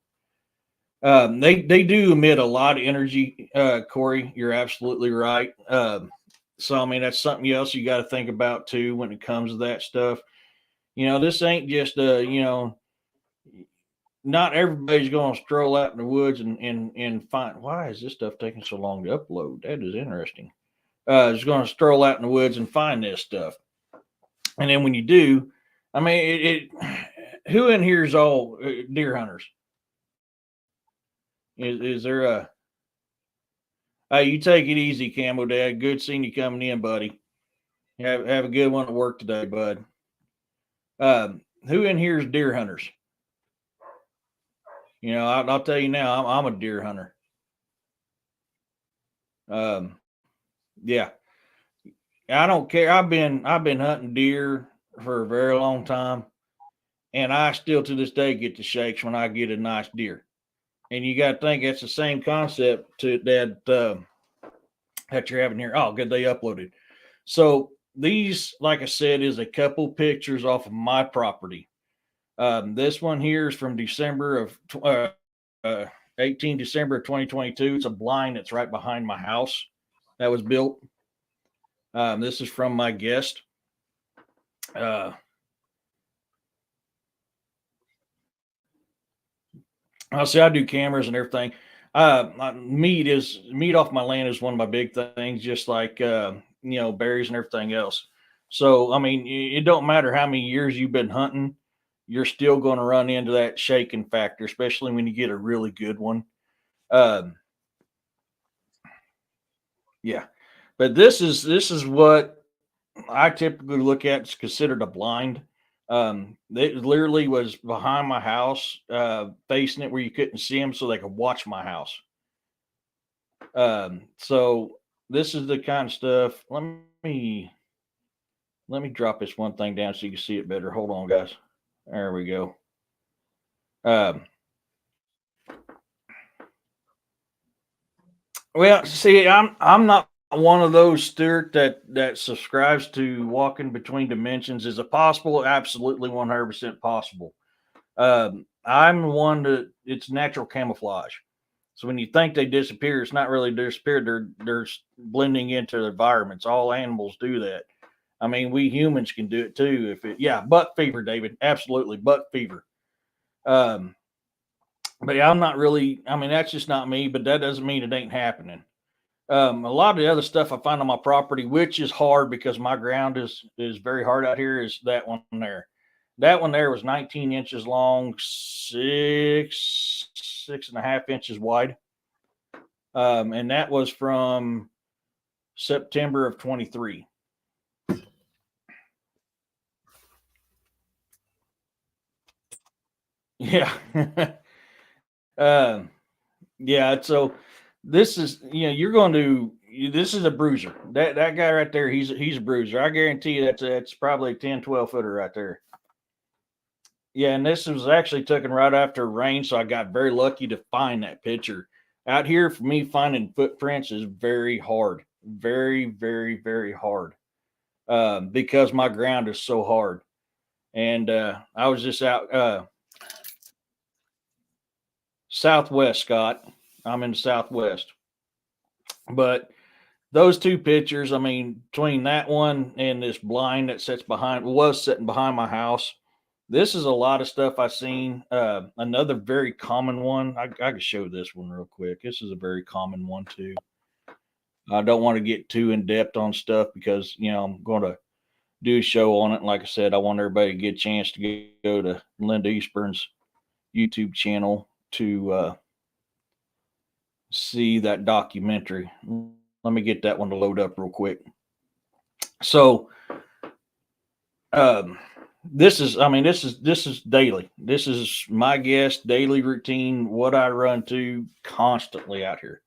They do emit a lot of energy, Corey. You're absolutely right. So I mean, that's something else you got to think about too when it comes to that stuff. This ain't just not everybody's going to stroll out in the woods and find. Why is this stuff taking so long to upload? That is interesting. Is going to stroll out in the woods and find this stuff, and then when you do, I mean, who in here is all deer hunters? Is there a? Hey, you take it easy, Camo Dad. Good seeing you coming in, buddy. Have a good one at work today, bud. Who in here is deer hunters? I'll tell you now, I'm a deer hunter. Yeah, I don't care. I've been hunting deer for a very long time, and I still to this day get the shakes when I get a nice deer. And you got to think that's the same concept to that you're having here. Oh, good, they uploaded. So these, like I said, is a couple pictures off of my property. This one here is from December of 18 December of 2022. It's a blind that's right behind my house that was built. This is from my guest. I'll say I do cameras and everything. Meat off my land is one of my big things, just like berries and everything else. So I mean, it don't matter how many years you've been hunting, you're still going to run into that shaking factor, especially when you get a really good one. Yeah, but this is what I typically look at. It's considered a blind. It literally was behind my house, facing it where you couldn't see them, so they could watch my house. So this is the kind of stuff. Let me drop this one thing down so you can see it better. Hold on, guys. There we go. Well, see, I'm not one of those, Stuart, that subscribes to walking between dimensions. Is it possible? Absolutely, 100% possible. I'm one that it's natural camouflage. So when you think they disappear, it's not really disappeared. They're blending into the environments. All animals do that. I mean, we humans can do it too. Buck fever, David, absolutely, buck fever. But yeah, I'm not really. I mean, that's just not me. But that doesn't mean it ain't happening. A lot of the other stuff I find on my property, which is hard because my ground is very hard out here, is that one there. That one there was 19 inches long, 6.5 inches wide. And that was from September of 23. Yeah. um, yeah. So this is, you're going to, this is a bruiser. That guy right there, he's a bruiser. I guarantee you that's probably a 10, 12 footer right there. Yeah, and this was actually taken right after rain, so I got very lucky to find that picture. Out here, for me, finding footprints is very hard, very, very, very hard, because my ground is so hard. And I was just out southwest, Scott. I'm in the southwest, but those two pictures, I mean, between that one and this blind that was sitting behind my house, this is a lot of stuff I've seen. Another very common one. I can show this one real quick. This is a very common one too. I don't want to get too in depth on stuff because I'm going to do a show on it. And like I said, I want everybody to get a chance to go to Linda Eastburn's YouTube channel to see that documentary. Let me get that one to load up real quick. So, this is daily. This is my guest daily routine, what I run to constantly out here.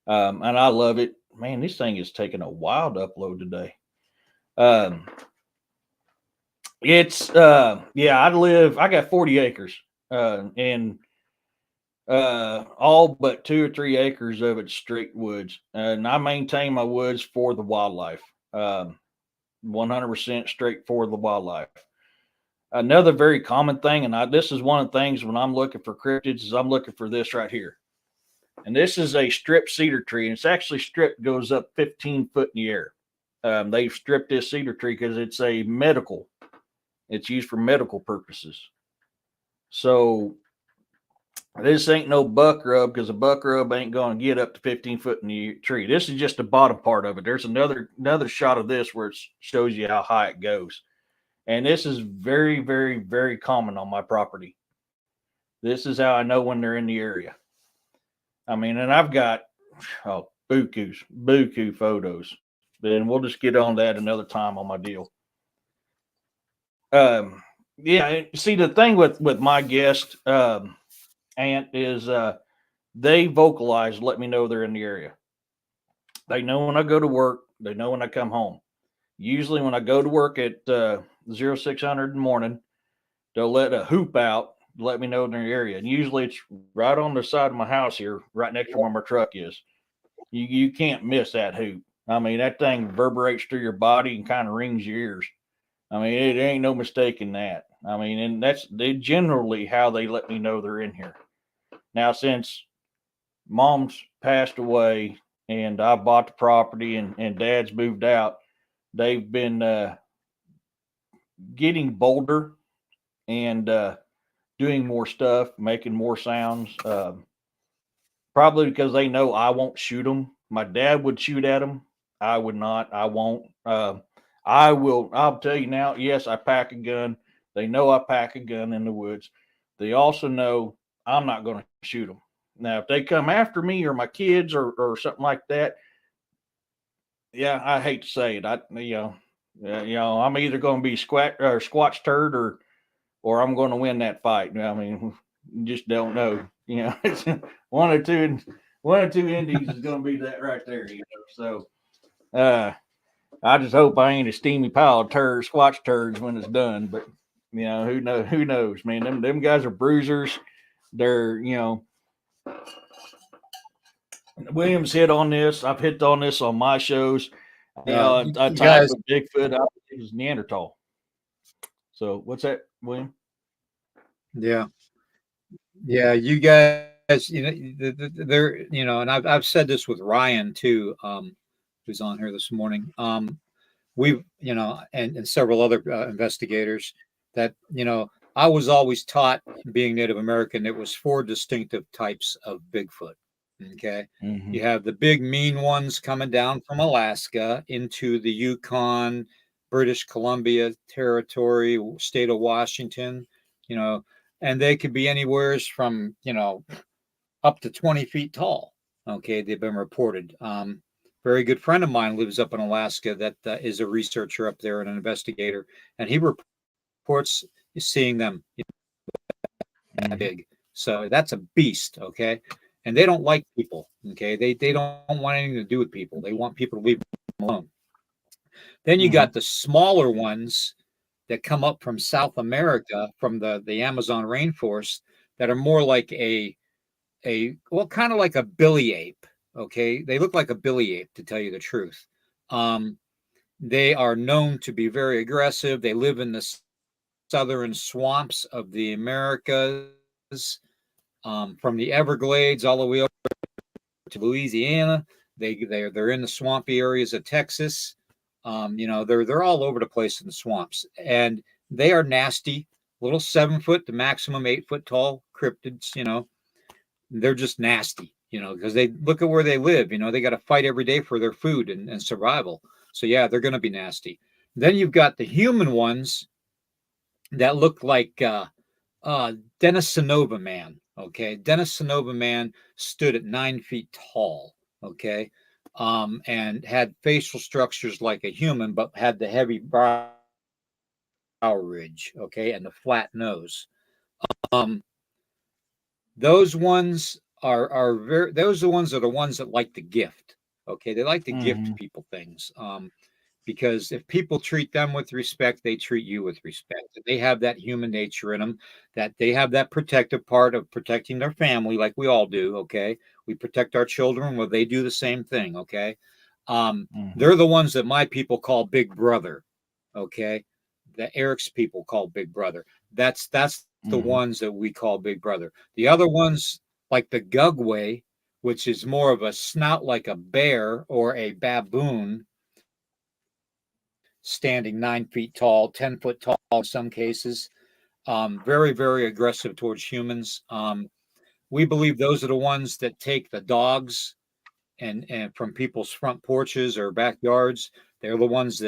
And I love it. Man, this thing is taking a while to upload today. It's I got 40 acres, and all but 2 or 3 acres of it straight woods. And I maintain my woods for the wildlife. 100% straight for the wildlife. Another very common thing, and this is one of the things when I'm looking for cryptids, is I'm looking for this right here. And this is a stripped cedar tree, and it's actually stripped, goes up 15 foot in the air. They've stripped this cedar tree because it's it's used for medical purposes. So this ain't no buck rub, because a buck rub ain't going to get up to 15 foot in the tree. This is just the bottom part of it. There's another shot of this where it shows you how high it goes. And this is very, very, very common on my property. This is how I know when they're in the area. I mean, and I've got buku photos. Then we'll just get on that another time on my deal. Yeah. See, the thing with my guest aunt is they vocalize, let me know they're in the area. They know when I go to work. They know when I come home. Usually, when I go to work at 0600 in the morning, they'll let a hoop out, let me know in their area. And usually it's right on the side of my house here, right next to where my truck is. You can't miss that hoop. I mean, that thing reverberates through your body and kind of rings your ears. I mean, it ain't no mistaking that. I mean, and that's generally how they let me know they're in here. Now, since mom's passed away and I bought the property and dad's moved out, they've been getting bolder and doing more stuff, making more sounds. Probably because they know I won't shoot them. My dad would shoot at them. I would not. I won't. I will. I'll tell you now. Yes, I pack a gun. They know I pack a gun in the woods. They also know I'm not going to shoot them. Now, if they come after me or my kids or something like that, yeah, I hate to say it. I'm either going to be squatch turd or I'm going to win that fight. I mean, you just don't know. It's one or two Indies is going to be that right there. So I just hope I ain't a steamy pile of squatch turds when it's done. But who knows? Who knows, man? Them guys are bruisers. They're Williams hit on this. I've hit on this on my shows. A type guys, of Bigfoot is Neanderthal. So what's that, William? yeah, you guys, they're, and I've said this with Ryan too, who's on here this morning. We've, and several other investigators that, I was always taught, being Native American, it was 4 distinctive types of Bigfoot. Okay. Mm-hmm. You have the big mean ones coming down from Alaska into the Yukon, British Columbia territory, state of Washington, and they could be anywhere from, up to 20 feet tall. Okay. They've been reported. Very good friend of mine lives up in Alaska that is a researcher up there and an investigator, and he reports seeing them that big. So that's a beast, okay? And they don't like people, okay? They don't want anything to do with people. They want people to leave them alone. Then you Mm-hmm. got the smaller ones that come up from South America, from the Amazon rainforest, that are more like well, kind of like a billy ape. Okay, they look like a billy ape, to tell you the truth. Um, they are known to be very aggressive. They live in the southern swamps of the Americas, from the Everglades all the way over to Louisiana. They're in the swampy areas of Texas. They're all over the place in the swamps, and they are nasty. Little 7 foot to maximum 8 foot tall cryptids. They're just nasty. Because they look at where they live. They got to fight every day for their food and survival. So yeah, they're going to be nasty. Then you've got the human ones that look like Dennis Sonova Man. Okay, Dennis Sonova Man stood at 9 feet tall. Okay, and had facial structures like a human, but had the heavy brow ridge. Okay, and the flat nose. Um, those ones are very. Those are the ones that like to gift. Okay, they like to gift Mm-hmm. people things. Because if people treat them with respect, they treat you with respect. They have that human nature in them, that they have that protective part of protecting their family, like we all do. Okay, we protect our children, well, they do the same thing. Okay, Mm-hmm. they're the ones that my people call Big Brother. Okay, that Eric's people call Big Brother. That's the Mm-hmm. ones that we call Big Brother. The other ones, like the Gugway, which is more of a snout like a bear or a baboon, standing 9 feet tall, 10 foot tall in some cases. Very, very aggressive towards humans. We believe those are the ones that take the dogs and from people's front porches or backyards. They're the ones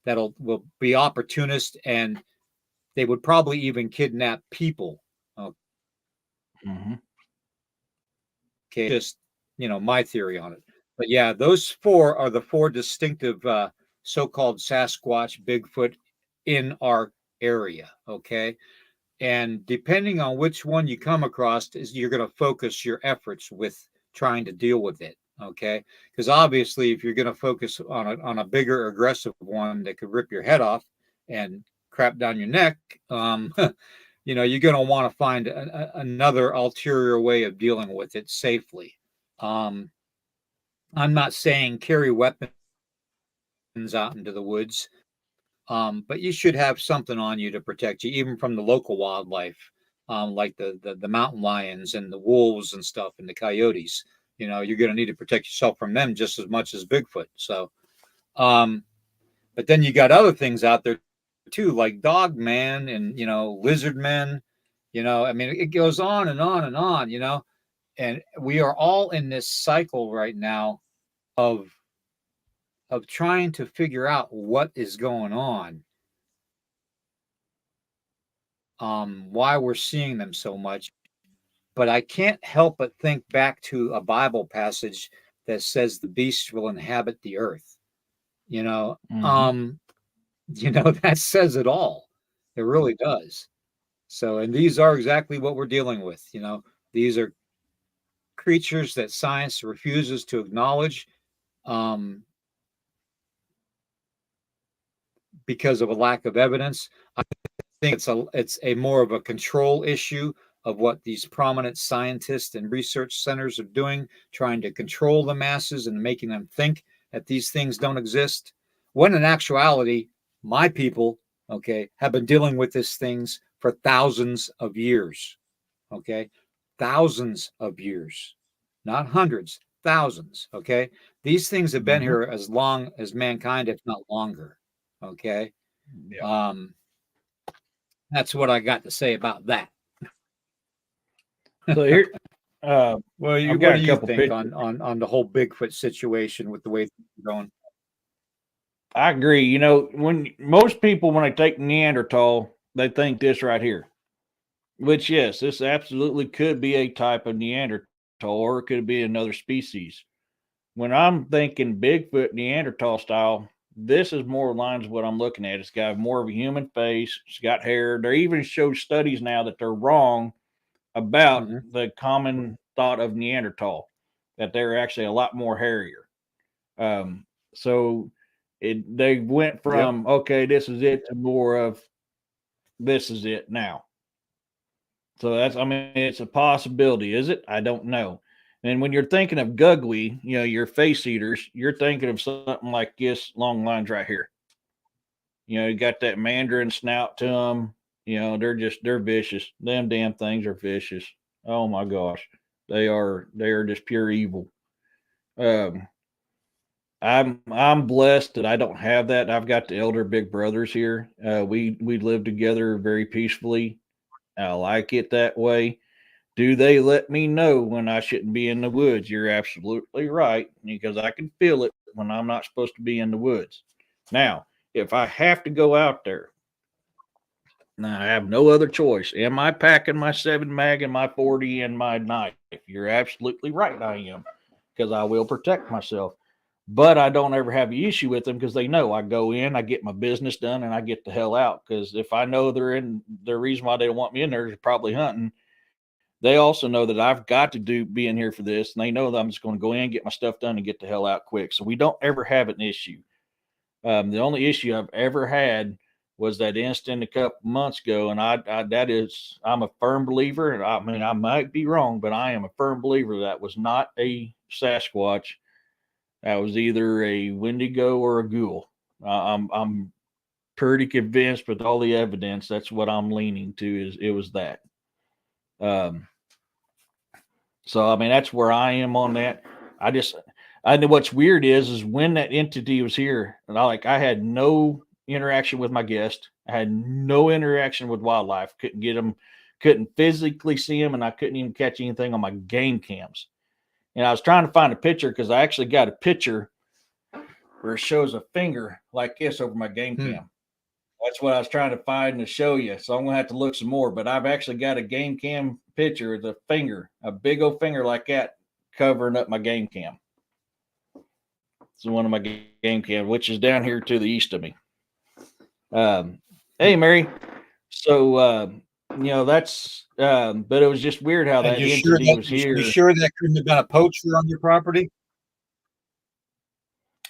that'll will be opportunist, and they would probably even kidnap people. Mm-hmm. Okay, just my theory on it. But yeah, those four are the four distinctive so-called Sasquatch, Bigfoot in our area. Okay, and depending on which one you come across, is you're going to focus your efforts with trying to deal with it. Okay, because obviously, if you're going to focus on a bigger, aggressive one that could rip your head off and crap down your neck, you're going to want to find another ulterior way of dealing with it safely. Um, I'm not saying carry weapons out into the woods, but you should have something on you to protect you, even from the local wildlife, like the mountain lions and the wolves and stuff and the coyotes. You're going to need to protect yourself from them just as much as Bigfoot. So, um, but then you got other things out there too, like dog man and lizard men. I mean, it goes on and on and on. And we are all in this cycle right now of trying to figure out what is going on, why we're seeing them so much. But I can't help but think back to a Bible passage that says the beast will inhabit the earth. You know, Mm-hmm. um, that says it all. It really does. So, and these are exactly what we're dealing with. These are creatures that science refuses to acknowledge, um, because of a lack of evidence. I think it's a more of a control issue of what these prominent scientists and research centers are doing, trying to control the masses and making them think that these things don't exist. When in actuality, my people, okay, have been dealing with these things for thousands of years. Okay, thousands of years, not hundreds, thousands. Okay, these things have been Mm-hmm. here as long as mankind, if not longer. Okay, Yeah. um, that's what I got to say about that. So here, uh, Well, I've what got do a you couple think pictures. on the whole Bigfoot situation with the way things are going? I agree. When most people, when they take Neanderthal, they think this right here, which, yes, this absolutely could be a type of Neanderthal or it could be another species. When I'm thinking Bigfoot Neanderthal style, this is more lines of what I'm looking at. It's got more of a human face. It's got hair. They even show studies now that they're wrong about Mm-hmm. the common thought of Neanderthal, that they're actually a lot more hairier. So they went Yep. from, okay, this is it, to more of, this is it now. So I mean, it's a possibility. Is it? I don't know. And when you're thinking of Gugly, your face eaters, you're thinking of something like this long lines right here. You got that Mandarin snout to them. They're vicious. Them damn things are vicious. Oh my gosh. They are just pure evil. Um, I'm blessed that I don't have that. I've got the elder big brothers here. We live together very peacefully. I like it that way. Do they let me know when I shouldn't be in the woods? You're absolutely right, because I can feel it when I'm not supposed to be in the woods. Now, if I have to go out there, now I have no other choice. Am I packing my 7 mag and my 40 and my knife? You're absolutely right, I am, because I will protect myself. But I don't ever have an issue with them, because they know I go in, I get my business done, and I get the hell out. Because if I know the reason why they don't want me in there is probably hunting, they also know that I've got to be in here for this, and they know that I'm just going to go in, get my stuff done, and get the hell out quick. So we don't ever have an issue. The only issue I've ever had was that incident a couple months ago, and I'm a firm believer, and I mean I might be wrong, but I am a firm believer that was not a Sasquatch. That was either a Wendigo or a ghoul. I'm pretty convinced with all the evidence. That's what I'm leaning to. Is it was that. Um, So I mean, that's where I am on that. I just I know what's weird is when that entity was here, and I had no interaction with my guest. I had no interaction with wildlife. Couldn't get them, couldn't physically see them, and I couldn't even catch anything on my game cams. And I was trying to find a picture, because I actually got a picture where it shows a finger like this over my game Hmm. cam. That's what I was trying to find to show you. So I'm gonna have to look some more. But I've actually got a game cam picture of the finger, a big old finger like that, covering up my game cam. It's one of my game cams, which is down here to the east of me. Um, hey, Mary. So that's. But it was just weird how And that entity was you here. sure that couldn't have been a poacher on your property?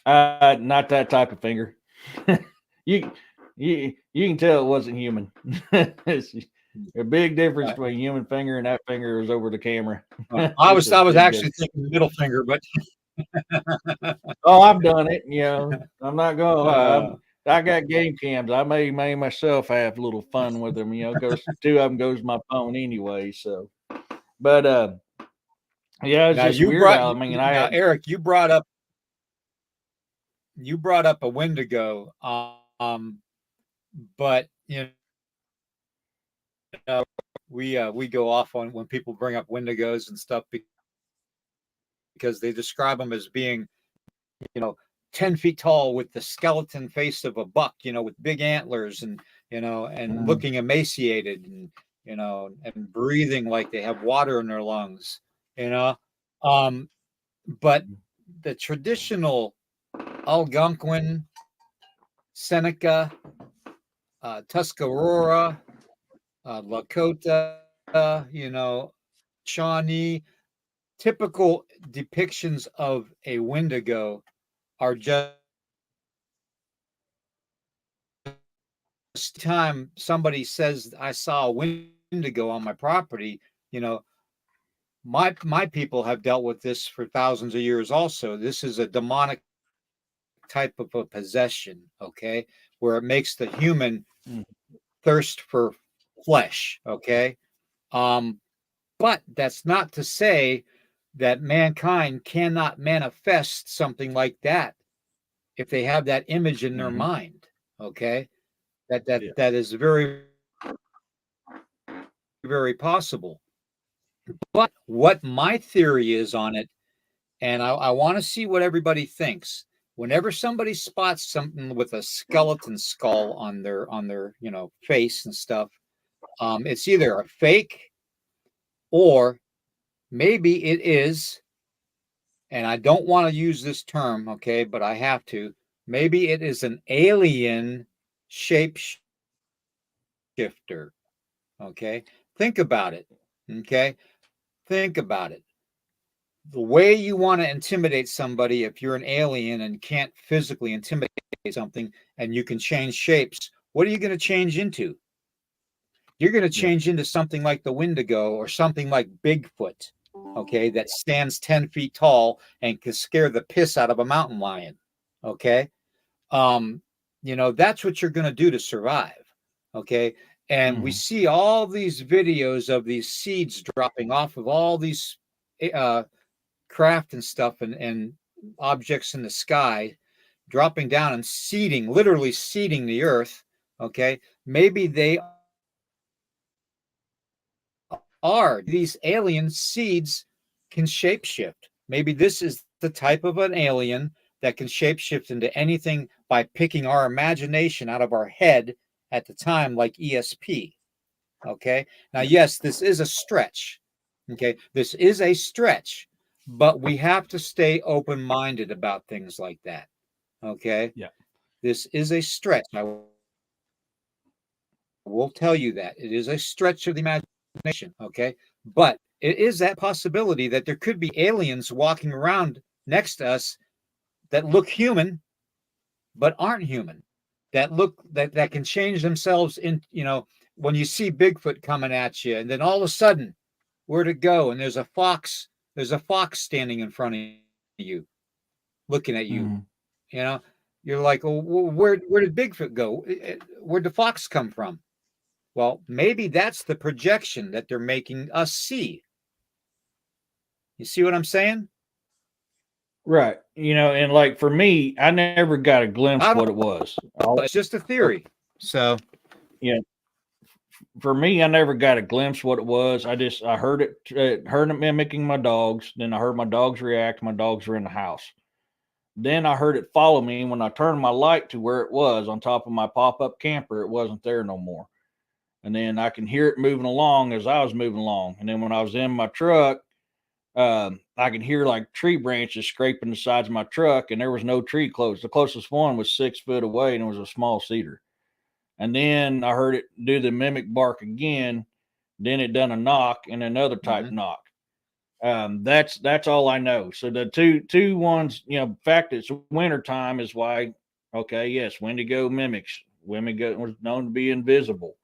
Not that type of finger. you you can tell it wasn't human. It's a big difference Right. between human finger and that finger was over the camera. I It's was a I was big actually difference. thinking the middle finger, but Oh, I've done it. I'm not gonna lie. uh, I got game cams. I may myself have a little fun with them. Goes two of them goes my phone anyway. So, but yeah, it's now just you weird brought how I mean I now had. Eric, you brought up a Wendigo, but we go off on when people bring up Wendigos and stuff because they describe them as being you know 10 feet tall with the skeleton face of a buck, with big antlers and Mm, looking emaciated and breathing like they have water in their lungs, you know. Um, but the traditional Algonquin, Seneca, Tuscarora, Lakota, Shawnee, typical depictions of a Wendigo are just time somebody says I saw a Wendigo on my property, you know, my people have dealt with this for thousands of years also. This is a demonic type of a possession, okay, where it makes the human mm, thirst for flesh, okay? Um, but that's not to say that mankind cannot manifest something like that if they have that image in their mm-hmm. mind, okay? That Yeah. that is very, very possible. But what my theory is on it, and I want to see what everybody thinks. Whenever somebody spots something with a skeleton skull on their face and stuff, it's either a fake or maybe it is, and I don't want to use this term, okay, but I have to. Maybe it is an alien shapeshifter. Okay, think about it. Okay. Think about it. The way you want to intimidate somebody, if you're an alien and can't physically intimidate something and you can change shapes, what are you going to change into? You're going to Yeah. change into something like the Wendigo or something like Bigfoot, okay, that stands 10 feet tall and can scare the piss out of a mountain lion, okay? Um, that's what you're going to do to survive, okay? And we Mm-hmm. see all these videos of these seeds dropping off of all these uh, craft and stuff and objects in the sky dropping down and seeding, literally seeding the earth, okay? Maybe they are these alien seeds can shapeshift. Maybe this is the type of an alien that can shapeshift into anything by picking our imagination out of our head at the time, like ESP. Okay. Now, yes, this is a stretch. Okay. This is a stretch, but we have to stay open minded about things like that. Okay. Yeah. This is a stretch. I will tell you that it is a stretch of the imagination. Okay. But it is that possibility that there could be aliens walking around next to us that look human but aren't human, that can change themselves in, when you see Bigfoot coming at you and then all of a sudden where'd it go, and there's a fox standing in front of you looking at you, Mm-hmm. you know you're like, oh, where did Bigfoot go? Where'd the fox come from? Well, maybe that's the projection that they're making us see. You see what I'm saying? Right. And like for me, I never got a glimpse I what don't it was. know, it's just a theory. So Yeah. For me, I never got a glimpse what it was. I heard it mimicking my dogs. Then I heard my dogs react. My dogs were in the house. Then I heard it follow me. When I turned my light to where it was on top of my pop up camper, it wasn't there no more. And then I can hear it moving along as I was moving along. And then when I was in my truck, I could hear like tree branches scraping the sides of my truck, and there was no tree close. The closest one was 6 foot away, and it was a small cedar. And then I heard it do the mimic bark again. Then it done a knock and another type mhm. knock. That's all I know. So the two ones, fact it's winter time is why. Okay, yes, Wendigo mimics. Wendigo was known to be invisible.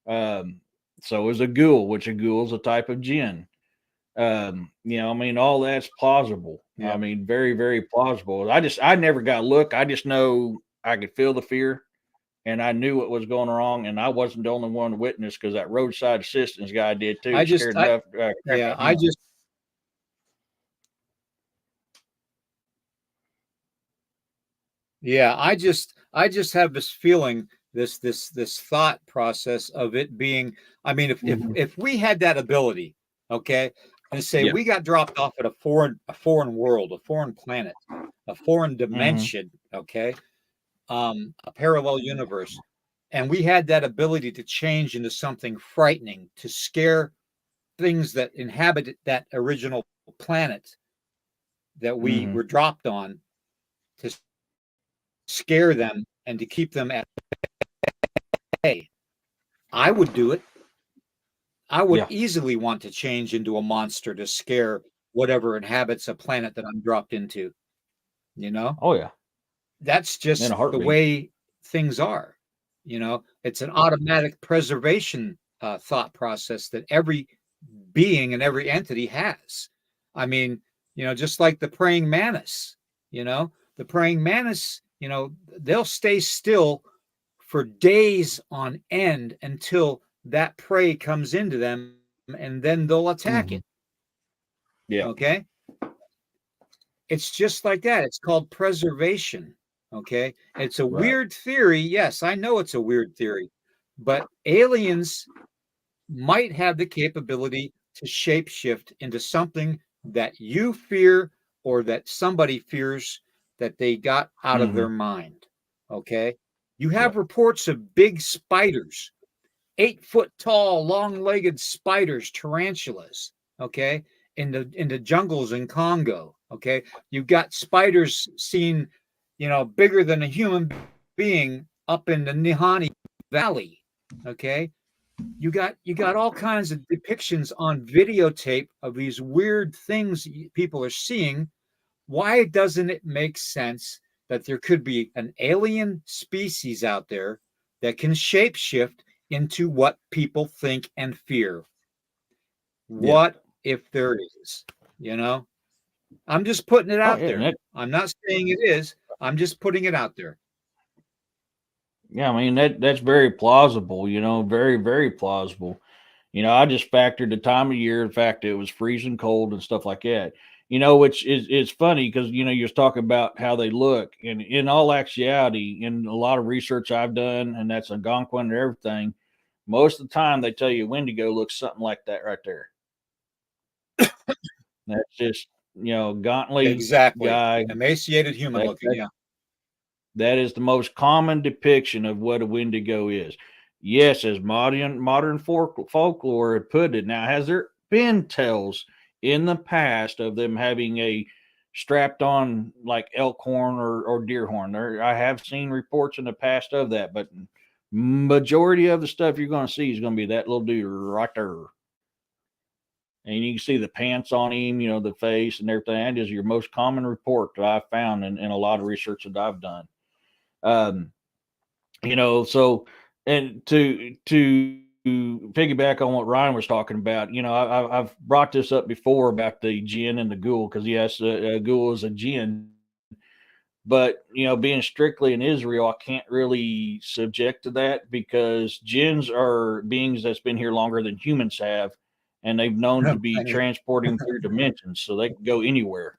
So is a ghoul, which a ghoul is a type of jinn. I mean, all that's plausible. I Yeah. mean, very, very plausible. I never got a look. I just know I could feel the fear and I knew what was going wrong, and I wasn't the only one to witness because that roadside assistance guy did too. I It just scared I crap yeah, out of I him. just Yeah, I just have this feeling, this thought process of it being, I mean, if if Mhm. if we had that ability, okay, and say Yeah. we got dropped off at a foreign world, a foreign planet, a foreign Hmm. dimension, okay, a parallel universe, and we had that ability to change into something frightening, to scare things that inhabit that original planet that we Hmm. were dropped on, to scare them and to keep them at bay. I would do it. I would Yeah. easily want to change into a monster to scare whatever inhabits a planet that I'm dropped into, you know? Oh yeah. That's In a just the heartbeat. way things are, It's an automatic preservation thought process that every being and every entity has. I mean, just like the praying mantis, the praying mantis, they'll stay still for days on end until that prey comes into them, and then they'll attack Hmm. it. Yeah. Okay. It's just like that. It's called preservation. Okay. It's a Right. weird theory. Yes, I know it's a weird theory, but aliens might have the capability to shapeshift into something that you fear or that somebody fears that they got out of Hmm. their mind. Okay. You Yeah. have reports of big spiders, 8 foot tall, long legged spiders, tarantulas. Okay. In the jungles in Congo. Okay. You've got spiders seen, bigger than a human being up in the Nihani Valley. Okay. You got all kinds of depictions on videotape of these weird things people are seeing. Why doesn't it make sense that there could be an alien species out there that can shapeshift into what people think and fear? Yeah. What if there is? You know, I'm just putting it Oh out yeah, and there. that I'm not saying it is. I'm just putting it out there. yeah, I mean that's very plausible. Very very plausible. I just factored the time of year, the fact that it was freezing cold and stuff like that. Which is funny because you're talking about how they look, and in all actuality, in a lot of research I've done, and that's Algonquin and everything, most of the time they tell you Wendigo looks something like that right there. That's just gauntly Exactly. guy. Emaciated human That, looking. that Yeah. that is the most common depiction of what a Wendigo is. Yes, as modern folklore had put it. Now, has there been tales in the past of them having a strapped on like elk horn or deer horn? I have seen reports in the past of that, but majority of the stuff you're going to see is going to be that little dude right there. And you can see the pants on him, the face and everything. That is your most common report that I've found in a lot of research that I've done. Um, so and to piggyback on what Ryan was talking about, I've brought this up before about the jinn and the ghoul because yes, a ghoul is a jinn, but being strictly in Israel, I can't really subject to that because jinns are beings that's been here longer than humans have, and they've known to be Plenty. transporting through dimensions, so they can go anywhere.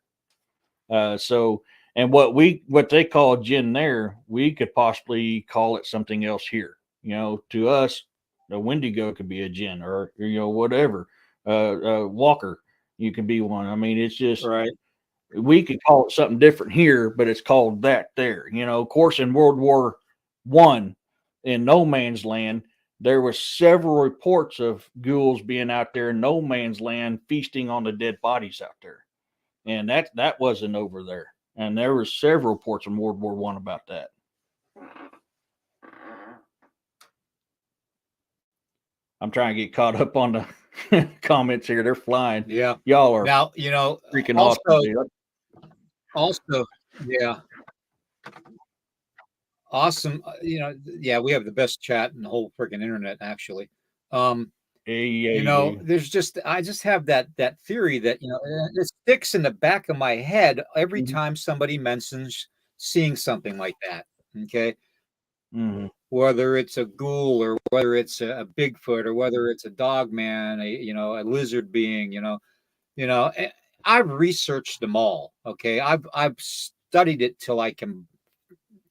So, and what they call gin there, we could possibly call it something else here. To us, a Wendigo could be a gin or whatever. Walker, you can be one. I mean, it's just Right. we could call it something different here, but it's called that there. Of course, in World War I, in no man's land, there was several reports of ghouls being out there in no man's land feasting on the dead bodies out there, and that wasn't over there. And there were several reports in World War I about that. I'm trying to get caught up on the comments here. They're flying. Yeah. Y'all are Now, freaking awesome, also, dude. also, yeah, awesome. Yeah, we have the best chat in the whole freaking internet, actually. Um, Yeah, yeah, you do. I just have that theory that, it sticks in the back of my head every Mhm, time somebody mentions seeing something like that. Okay. mhm, Whether it's a ghoul or whether it's a Bigfoot or whether it's a dog man, a lizard being, you know, eh, I've researched them all. Okay. I've studied it till I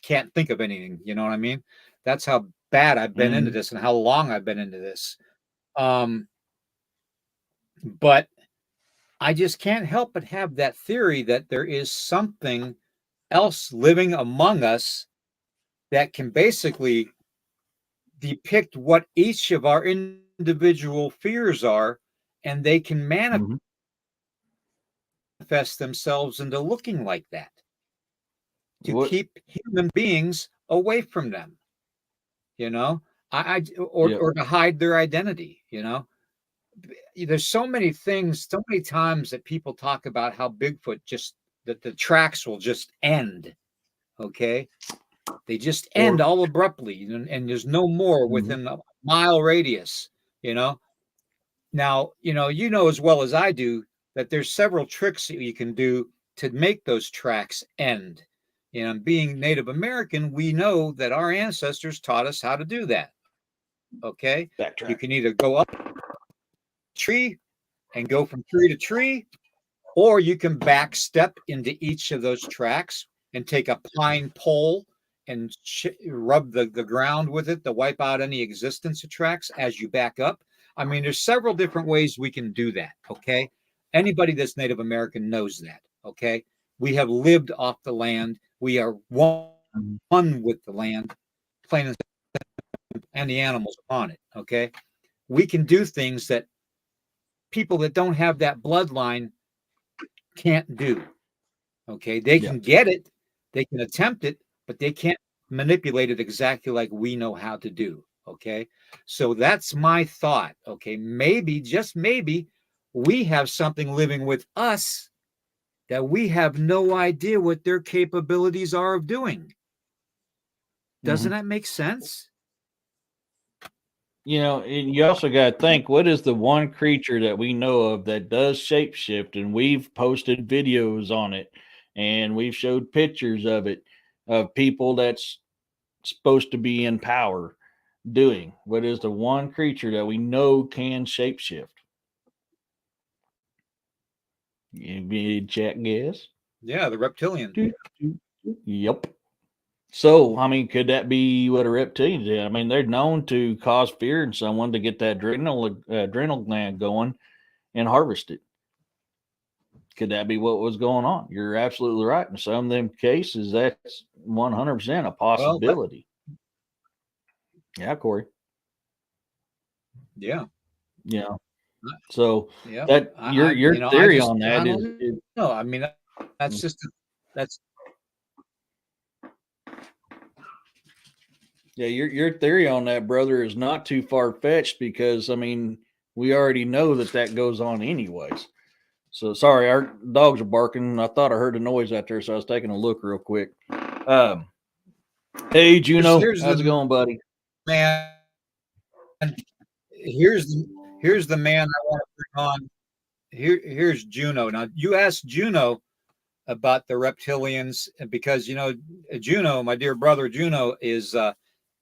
can't think of anything. You know what I mean? That's how bad I've been into mhm, this and how long I've been into this. Um, but I just can't help but have that theory that there is something else living among us that can basically depict what each of our individual fears are, and they can mhm. manifest themselves into looking like that to What? keep human beings away from them. You know, Yeah. or to hide their identity. There's so many things, so many times that people talk about how Bigfoot just that the tracks will just end. Okay, they just end Or. all abruptly, and there's no more Mhm, within a mile radius. You know, now as well as I do that there's several tricks that you can do to make those tracks end. Being Native American, we know that our ancestors taught us how to do that. Okay, you backtrack. can either go up a tree and go from tree to tree, or you can back step into each of those tracks and take a pine pole and rub the ground with it to wipe out any existence of tracks as you back up. I mean, there's several different ways we can do that. Okay. Anybody that's Native American knows that. Okay. We have lived off the land. We are Mhm, one with the land, plain and the animals upon it. Okay. We can do things that people that don't have that bloodline can't do. Okay, they yeah. can get it, they can attempt it, but they can't manipulate it exactly like we know how to do. Okay. So that's my thought. Okay. Maybe, just maybe, we have something living with us that we have no idea what their capabilities are of doing. Doesn't Mhm. that make sense? And you also got to think, what is the one creature that we know of that does shapeshift? And we've posted videos on it and we've showed pictures of it, of people that's supposed to be in power doing. What is the one creature that we know can shapeshift? Any chat guess? Yeah, the reptilian. Doo, doo, doo. Yep. So, I mean, could that be what a reptilian did? I mean, they're known to cause fear in someone to get that adrenal gland going and harvest it. Could that be what was going on? You're absolutely right. In some of them cases, that's 100% a Well, that, possibility. Yeah, Corey. yeah, Yeah. So yeah. that I your I theory just, on I that is, don't know. I mean, that's just, that's, yeah, your theory on that, brother, is not too far fetched because I mean we already know that that goes on anyways. So sorry, our dogs are barking. I thought I heard a noise out there, so I was taking a look real quick. Um, hey Juno, here's how's it the going, buddy? man. Here's the, here's the man I want to bring on. Here's Juno. Now, you asked Juno about the reptilians because Juno, my dear brother Juno, is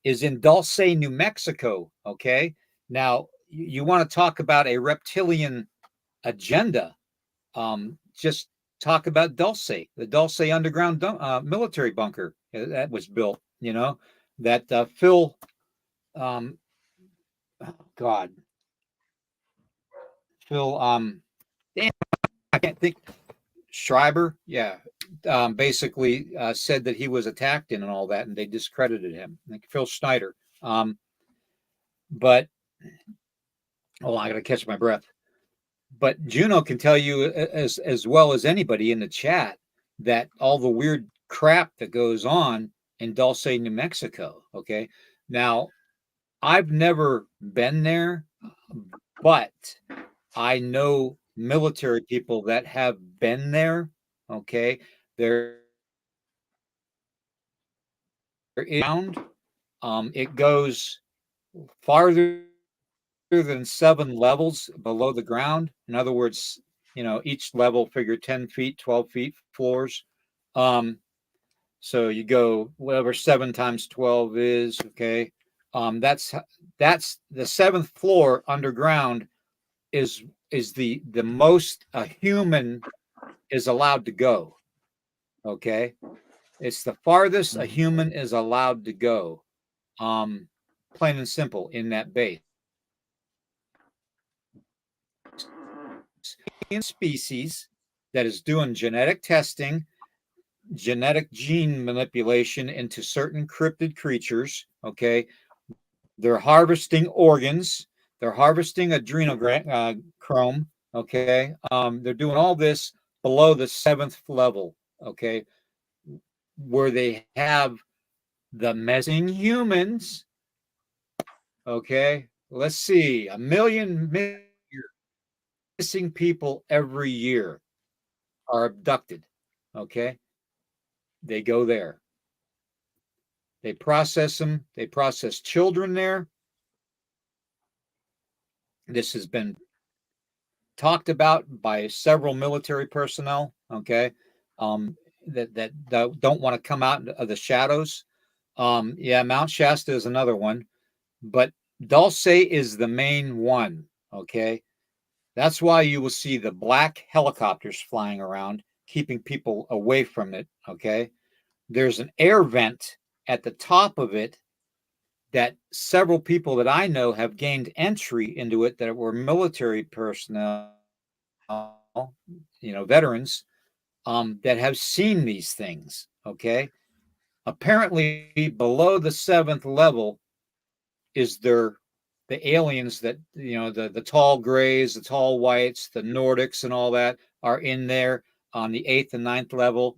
in Dulce, New Mexico. Okay, now you want to talk about a reptilian agenda? Just talk about Dulce, the Dulce underground military bunker that was built. That Phil, um, oh God, Phil, damn, I can't think. Schreiber, yeah, basically said that he was attacked in and all that, and they discredited him. Like Phil Schneider. But oh, I got to catch my breath. But Juno can tell you as well as anybody in the chat that all the weird crap that goes on in Dulce, New Mexico. Okay, now I've never been there, but I know military people that have been there. Okay, there is sound. It goes farther than 7 levels below the ground. In other words, each level figure 10 feet, 12 feet floors. Um, so you go whatever 7 times 12 is. Okay. That's the seventh floor underground is the most a human is allowed to go. Okay. It's the farthest a Mhm. human is allowed to go. Um, Plain and simple in that base. Species that is doing genetic testing, genetic gene manipulation into certain cryptid creatures. Okay. They're harvesting organs, they're harvesting chrome. Okay. They're doing all this below the seventh level. Okay. Where they have the missing humans. Okay. Let's see, a million missing people every year are abducted. Okay. They go there. They process them. They process children there. This has been talked about by several military personnel. Okay, that don't want to come out of the shadows. Yeah, Mount Shasta is another one, but Dulce is the main one. Okay, that's why you will see the black helicopters flying around, keeping people away from it. Okay, there's an air vent at the top of it that several people that I know have gained entry into it that were military personnel, veterans, that have seen these things. Okay. Apparently, below the seventh level is the aliens that, the tall grays, the tall whites, the Nordics, and all that are in there on the eighth and ninth level.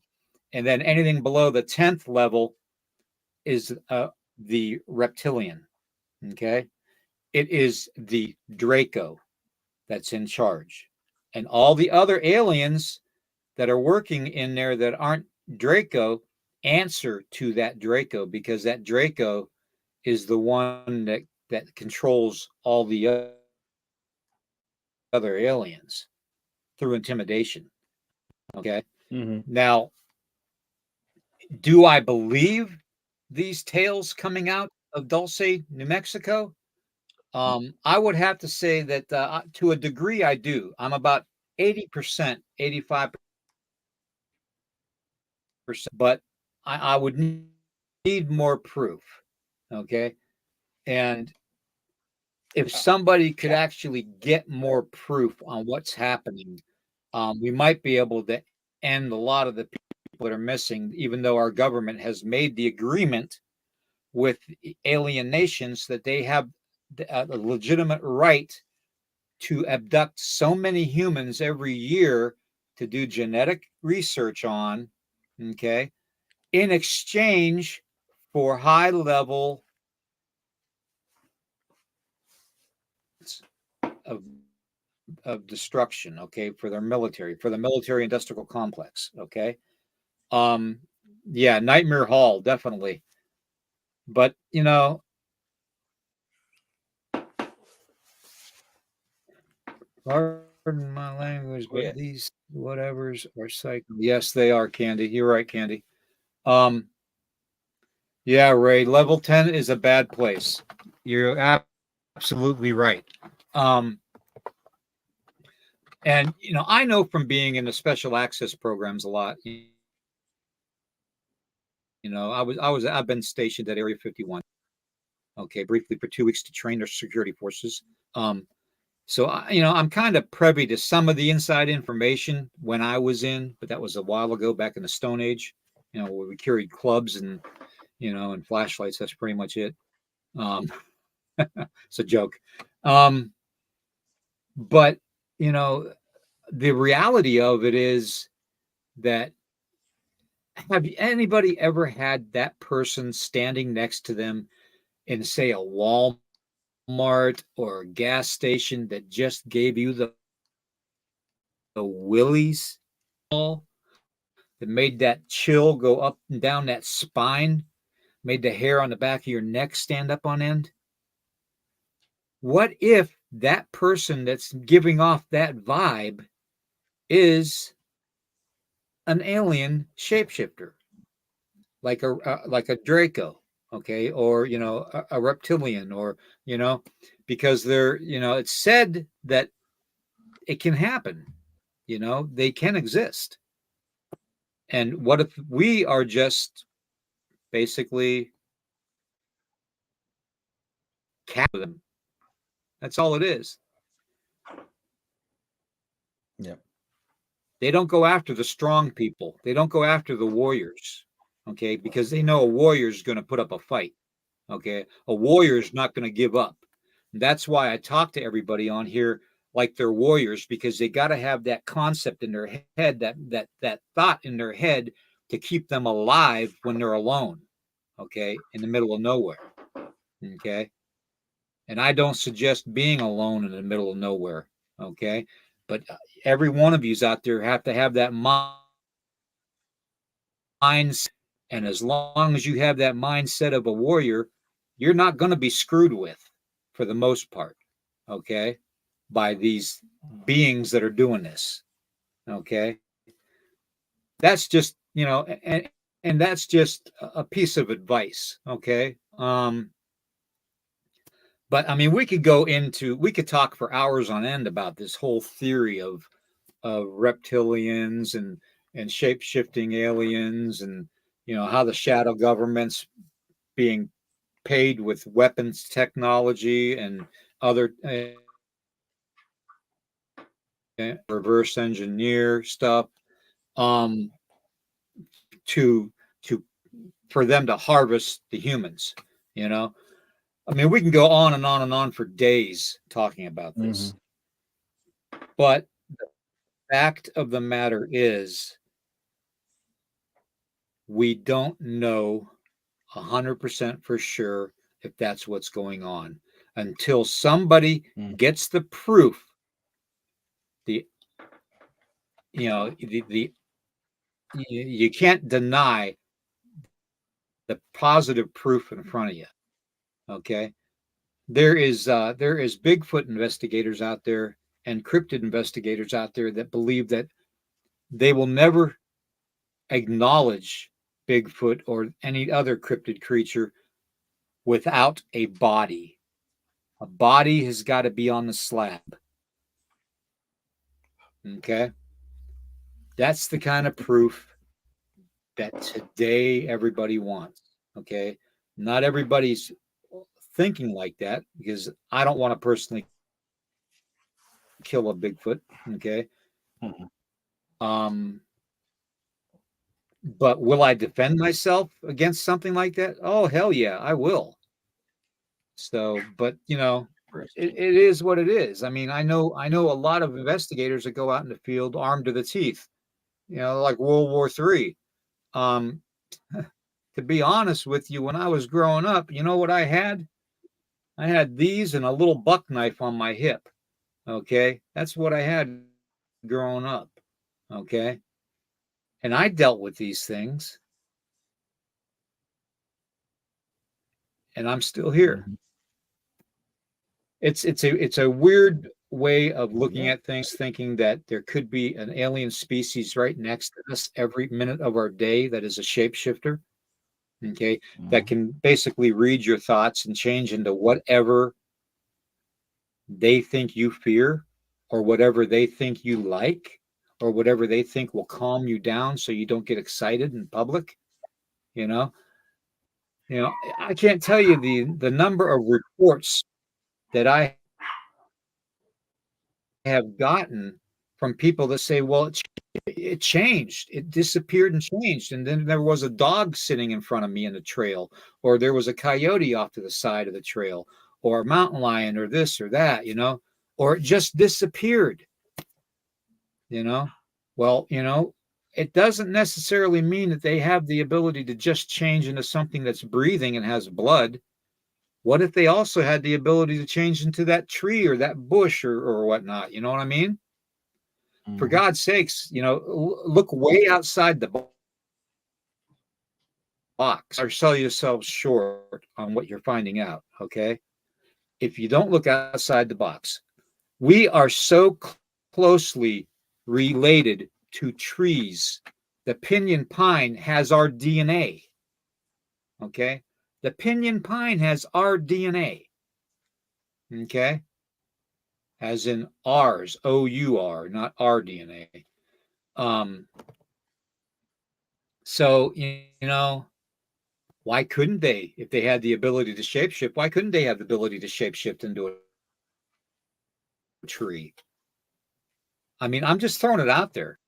And then anything below the 10th level is the reptilian. Okay. It is the Draco that's in charge. And all the other aliens that are working in there that aren't Draco answer to that Draco, because that Draco is the one that controls all the other aliens through intimidation. Okay. Now, Mm-hmm. do I believe these tales coming out of Dulce, New Mexico? I would have to say that to a degree I do. I'm about 80%, 85%, but I would need more proof. Okay. And if somebody could actually get more proof on what's happening, we might be able to end a lot of the people that are missing, even though our government has made the agreement with alien nations that they have a legitimate right to abduct so many humans every year to do genetic research on, okay, in exchange for high level of, of destruction, okay, for the military industrial complex, okay. Um, yeah, Nightmare Hall, definitely. But, pardon my language, Oh, but yeah. these whatevers are psycho. Yes, they are, Candy. You're right, Candy. Um, yeah, Ray, level 10 is a bad place. You're absolutely right. Um, and I know from being in the special access programs a lot. I've been stationed at Area 51. Okay, briefly for 2 weeks to train their security forces. Um, so I'm kind of privy to some of the inside information when I was in, but that was a while ago, back in the Stone Age. Where we carried clubs and and flashlights. That's pretty much it. Um, it's a joke. Um, but you know, the reality of it is that, have anybody ever had that person standing next to them in, say, a Walmart or a gas station that just gave you the willies, that made that chill go up and down that spine, made the hair on the back of your neck stand up on end? What if that person that's giving off that vibe is an alien shapeshifter, like a Draco, okay, or a reptilian, or because it's said that it can happen. They can exist. And what if we are just basically cat them? That's all it is. Yep. They don't go after the strong people. They don't go after the warriors, okay, because they know a warrior is going to put up a fight. Okay, a warrior is not going to give up. And that's why I talk to everybody on here like they're warriors, because they got to have that concept in their head, that thought in their head, to keep them alive when they're alone. Okay, in the middle of nowhere. Okay, and I don't suggest being alone in the middle of nowhere. Okay, but every one of yous out there have to have that mindset. And as long as you have that mindset of a warrior, you're not going to be screwed with, for the most part. Okay, by these beings that are doing this. Okay, that's just and that's just a piece of advice. Okay. But I mean, we could talk for hours on end about this whole theory of reptilians and shape shifting aliens, and how the shadow government's being paid with weapons technology and other reverse engineer stuff, um, to to for them to harvest the humans. You know, I mean, we can go on and on and on for days talking about Mm-hmm. this, but fact of the matter is, we don't know 100% for sure if that's what's going on until somebody Mm. gets the proof. The you know the you can't deny the positive proof in front of you. Okay, there is Bigfoot investigators out there and cryptid investigators out there that believe that they will never acknowledge Bigfoot or any other cryptid creature without a body. A body has got to be on the slab. Okay, that's the kind of proof that today everybody wants. Okay, not everybody's thinking like that because I don't want to personally kill a Bigfoot. Okay. Mhm. Um, but will I defend myself against something like that? Oh, hell yeah, I will. So, but it is what it is. I mean, I know a lot of investigators that go out in the field armed to the teeth, like World War III. Um, to be honest with you, when I was growing up, you know what I had? I had these and a little buck knife on my hip. Okay. That's what I had growing up. Okay. And I dealt with these things and I'm still here. Mhm. It's a weird way of looking Yeah. at things, thinking that there could be an alien species right next to us every minute of our day that is a shapeshifter. Okay. That Mhm. can basically read your thoughts and change into whatever they think you fear or whatever they think you like or whatever they think will calm you down so you don't get excited in public. you know I can't tell you the number of reports that I have gotten from people that say, well, it changed, it disappeared and changed, and then there was a dog sitting in front of me in the trail, or there was a coyote off to the side of the trail, or a mountain lion, or this or that, or it just disappeared. you know well, it doesn't necessarily mean that they have the ability to just change into something that's breathing and has blood. What if they also had the ability to change into that tree or that bush or whatnot? You know what I mean? For Mhm. God's sakes, look way outside the box or sell yourself short on what you're finding out. Okay. If you don't look outside the box, we are so closely related to trees. The pinyon pine has our DNA. Okay. The pinyon pine has our DNA. Okay. As in ours, OUR, not our DNA. Um, so, why couldn't they, if they had the ability to shapeshift, why couldn't they have the ability to shapeshift into a tree? I mean, I'm just throwing it out there,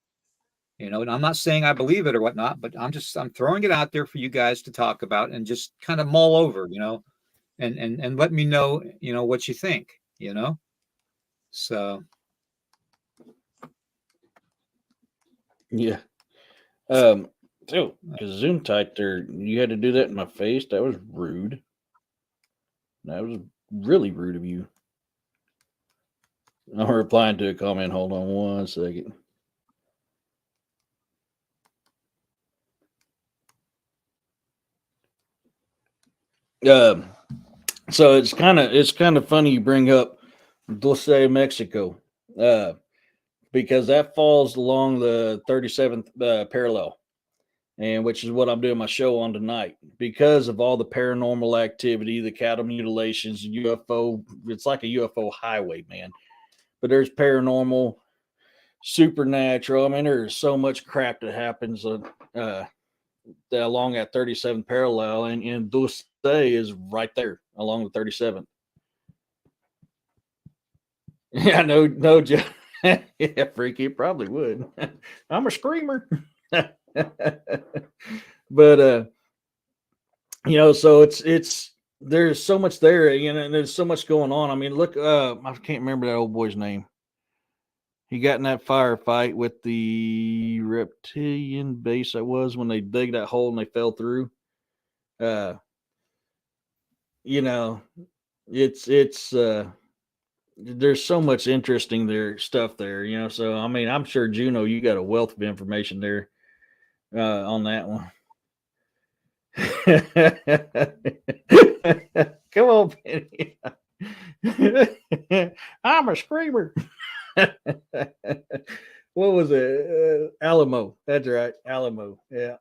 and I'm not saying I believe it or whatnot, but I'm throwing it out there for you guys to talk about and just kind of mull over, and let me know, what you think, So Yeah. So, Zoom tight there. You had to do that in my face. That was rude. That was really rude of you. I'm replying to a comment. Hold on one second. Um, so it's kind of funny you bring up Dulce, Mexico, uh, because that falls along the 37th parallel, and which is what I'm doing my show on tonight. Because of all the paranormal activity, the cattle mutilations, UFO, it's like a UFO highway, man. But there's paranormal, supernatural. I mean, there's so much crap that happens along that 37th parallel, and Dulce is right there along the 37th. Yeah, no joke. Yeah, freaky, probably would. I'm a screamer. But so it's there's so much there, and there's so much going on. I mean, look, I can't remember that old boy's name. He got in that firefight with the reptilian base. That was when they dug that hole and they fell through. Uh, you know, it's there's so much interesting there stuff there, you know. So I mean, I'm sure Juno, you got a wealth of information there on that one. Come on, Penny. I'm a screamer. What was it? Alamo. That's right, Alamo. Yeah.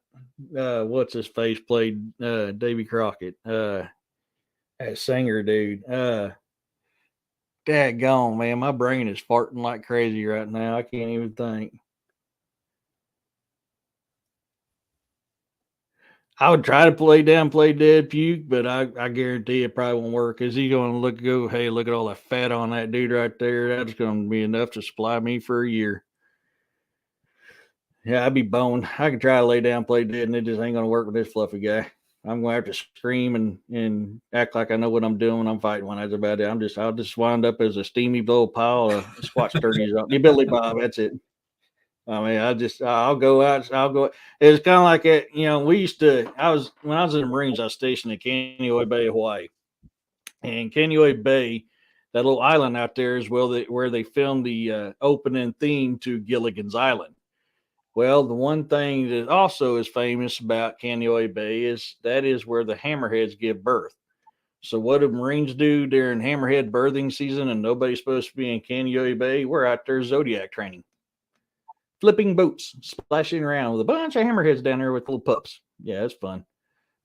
What's his face played Davy Crockett. That singer dude. Daggone, man, my brain is farting like crazy right now. I can't even think. I would try to play down, play dead puke, but I guarantee it probably won't work because he's going to go, hey, look at all the fat on that dude right there. That's going to be enough to supply me for a year. Yeah, I'd be boned. I can try to lay down, play dead, and it just ain't going to work with this fluffy guy. I'm going to have to scream and act like I know what I'm doing when I'm fighting when that's about it. I'll just wind up as a steamy little pile of squash turkeys up. Billy Bob, that's it. I mean, I'll go out. I'll go. It's kind of like it, you know. When I was in the Marines, I was stationed in Kaneohe Bay, Hawaii, and Kaneohe Bay, that little island out there, is where they filmed the opening theme to Gilligan's Island. Well, the one thing that also is famous about Kaneohe Bay is where the hammerheads give birth. So what do Marines do during hammerhead birthing season and nobody's supposed to be in Kaneohe Bay? We're out there Zodiac training. Flipping boats, splashing around with a bunch of hammerheads down there with little pups. Yeah, it's fun.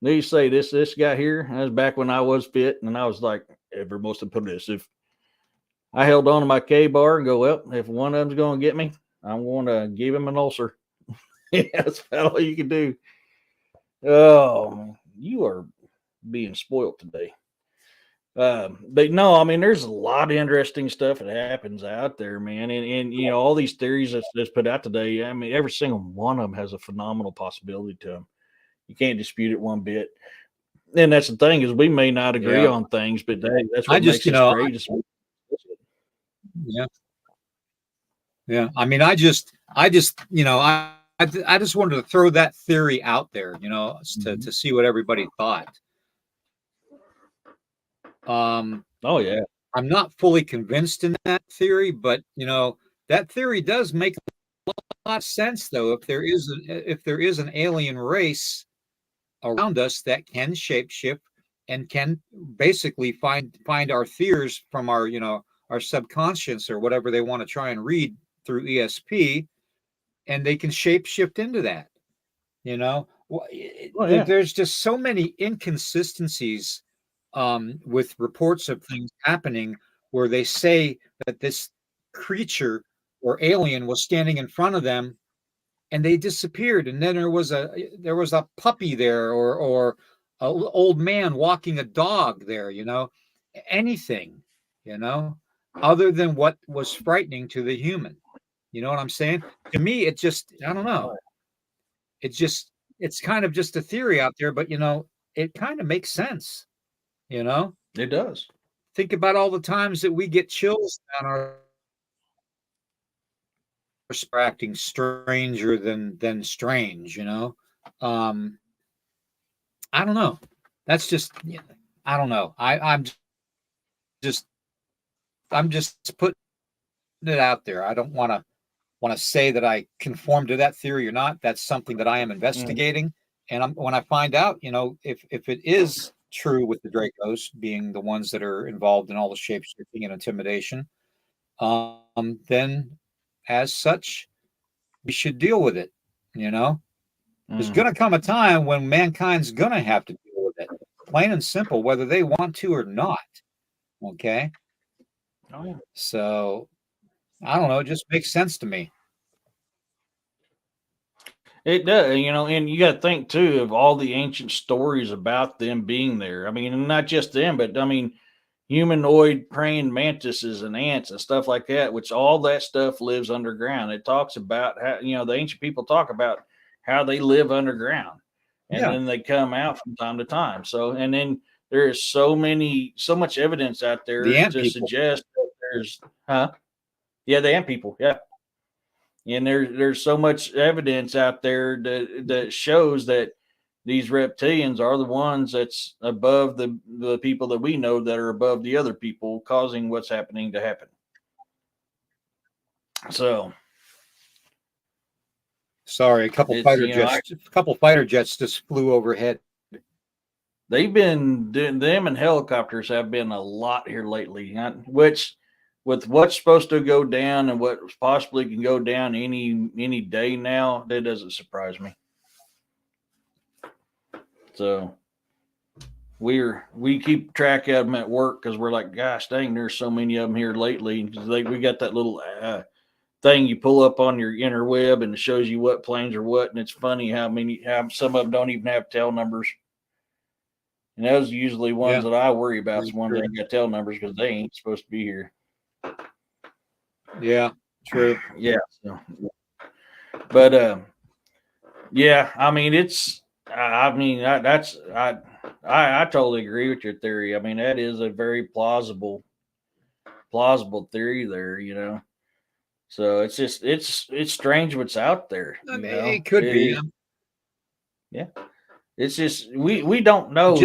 Now you say this guy here, that was back when I was fit, and I was like ever most impressive. I held on to my K bar and go, well, if one of them's going to get me, I'm going to give him an ulcer. Yeah, that's about all you can do. Oh, you are being spoiled today. But no, I mean, there's a lot of interesting stuff that happens out there, man. And you know, all these theories that's put out today, I mean, every single one of them has a phenomenal possibility to them. You can't dispute it one bit. And that's the thing is we may not agree Yeah. on things, but that's I what just, makes us great. Yeah. Yeah. I mean, I just, I just wanted to throw that theory out there, to see what everybody thought. Oh yeah. I'm not fully convinced in that theory, but that theory does make a lot of sense, though. If there is an alien race around us that can shapeshift and can basically find our fears from our subconscious or whatever they want to try and read through ESP, and they can shapeshift into that. Oh yeah. There's just so many inconsistencies with reports of things happening where they say that this creature or alien was standing in front of them and they disappeared, and then there was a puppy there, or an old man walking a dog there, anything, you know other than what was frightening to the human. You know what I'm saying? To me, it just, I don't know, it's kind of just a theory out there, but it kind of makes sense. you know It does. think about all the times that we get chills down our acting stranger than strange. um I don't know. That's just, I don't know. Just I'm just putting it out there. I don't want to say that I conform to that theory or not. That's something that I am investigating. And when I find out, if it is true with the Dracos being the ones that are involved in all the shape shifting and intimidation, then as such, we should deal with it. There's going to come a time when mankind's going to have to deal with it, plain and simple, whether they want to or not. Okay. Oh yeah. So I don't know. It just makes sense to me. It does, and you got to think too of all the ancient stories about them being there. I mean, and not just them, but I mean, humanoid praying mantises and ants and stuff like that, which all that stuff lives underground. It talks about how, the ancient people talk about how they live underground and Yeah. then they come out from time to time. So, and then there is so much evidence out The there ant to people. suggest that yeah, the ant people. Yeah. And there's so much evidence out there that shows that these reptilians are the ones that's above the people that we know that are above the other people, causing what's happening to happen. So, sorry, a couple fighter jets just flew overhead. They've been doing them, and helicopters have been a lot here lately, which with what's supposed to go down and what possibly can go down any day now, that doesn't surprise me. So we keep track of them at work because we're like, gosh dang, there's so many of them here lately. We got that little thing you pull up on your interweb and it shows you what planes are what, and it's funny how some of them don't even have tail numbers. And those are usually ones that I worry about. The ones that ain't got tail numbers because they ain't supposed to be here. Yeah, true. Yeah. So, but yeah, I mean, I totally agree with your theory. I mean, that is a very plausible theory there, you know. So it's just it's strange what's out there. I mean, it could be. Yeah. It's just we don't know.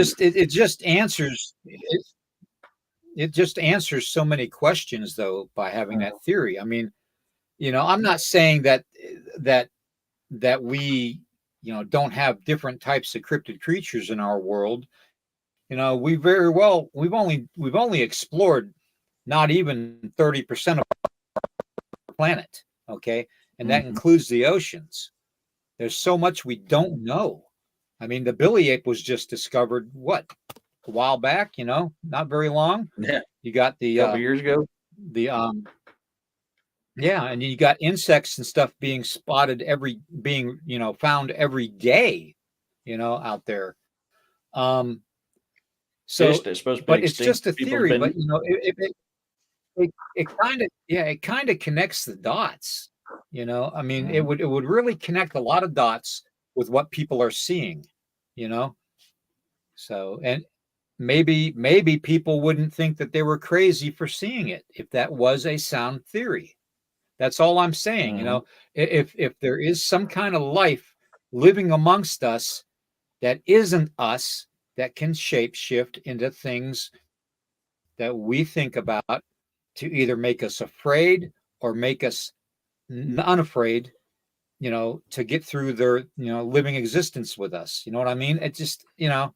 It just answers so many questions though by having that theory. I mean, you know, I'm not saying that we, you know, don't have different types of cryptid creatures in our world. You know, we've only explored not even 30% of our planet, okay? And that includes the oceans. There's so much we don't know. I mean, the billy ape was just discovered a while back, you know, not very long. Yeah. You got the couple years ago. And you got insects and stuff being spotted found every day, you know, out there. So it's just a theory, but you know, it kind of connects the dots, you know. I mean, it would really connect a lot of dots with what people are seeing, you know. So, and maybe people wouldn't think that they were crazy for seeing it if that was a sound theory. That's all I'm saying. You know, if there is some kind of life living amongst us that isn't us, that can shape shift into things that we think about to either make us afraid or make us unafraid, you know, to get through their, you know, living existence with us. You know what I mean? It just, you know,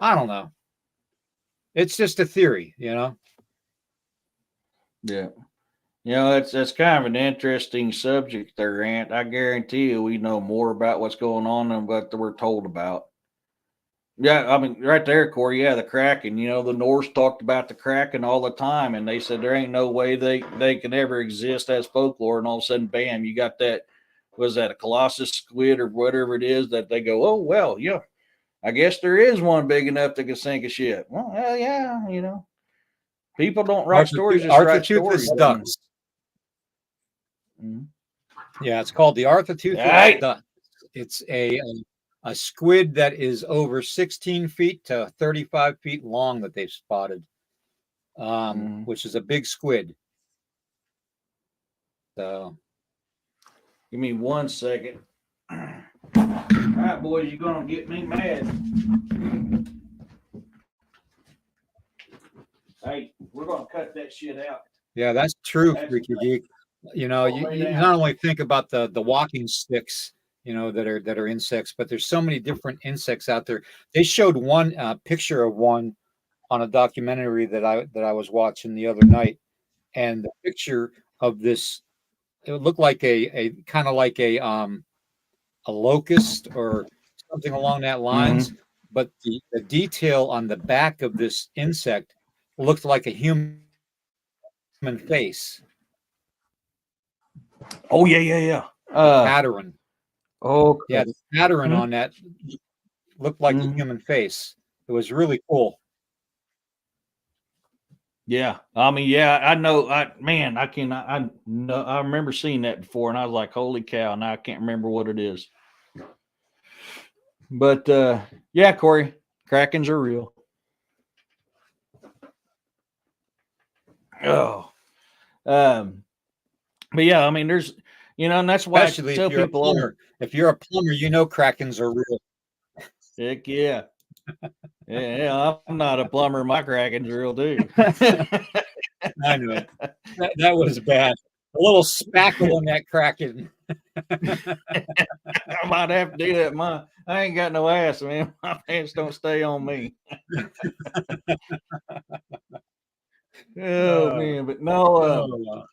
I don't know. It's just a theory, you know? Yeah. You know, that's kind of an interesting subject there, Ant. I guarantee you we know more about what's going on than what we're told about. Yeah, I mean, right there, Corey. Yeah, the Kraken. You know, the Norse talked about the Kraken all the time, and they said there ain't no way they can ever exist as folklore. And all of a sudden, bam, you got that. Was that a Colossus squid or whatever it is that they go? Oh well, yeah. I guess there is one big enough that can sink a ship. Well, hell yeah, you know. People don't write stories. Just write stories. Ducks. Yeah, it's called the Arthropteryx duck. It's a squid that is over 16 feet to 35 feet long that they've spotted, which is a big squid. So, give me 1 second. All right, boys, you're gonna get me mad. Hey, we're gonna cut that shit out. Yeah, that's true, Freaky Geek. You know, you not only think about the walking sticks, you know, that are insects, but there's so many different insects out there. They showed one picture of one on a documentary that I was watching the other night, and the picture of this, it looked like a kind of like a locust or something along that lines, but the detail on the back of this insect looked like a human face. Oh yeah. Pattern. Oh yeah, the pattern on that looked like a human face. It was really cool. Yeah, I mean, yeah, I know. I remember seeing that before, and I was like, "Holy cow!" Now I can't remember what it is. But yeah, Corey, Krakens are real. Oh, but yeah, I mean, there's, you know, and that's why especially if you're a plumber. If you're a plumber, you know Krakens are real. Heck yeah. Yeah, I'm not a plumber. My Kraken's real too. I know. That was bad. A little spackle in that Kraken. I might have to do that. I ain't got no ass, man. My pants don't stay on me. Oh man, but no,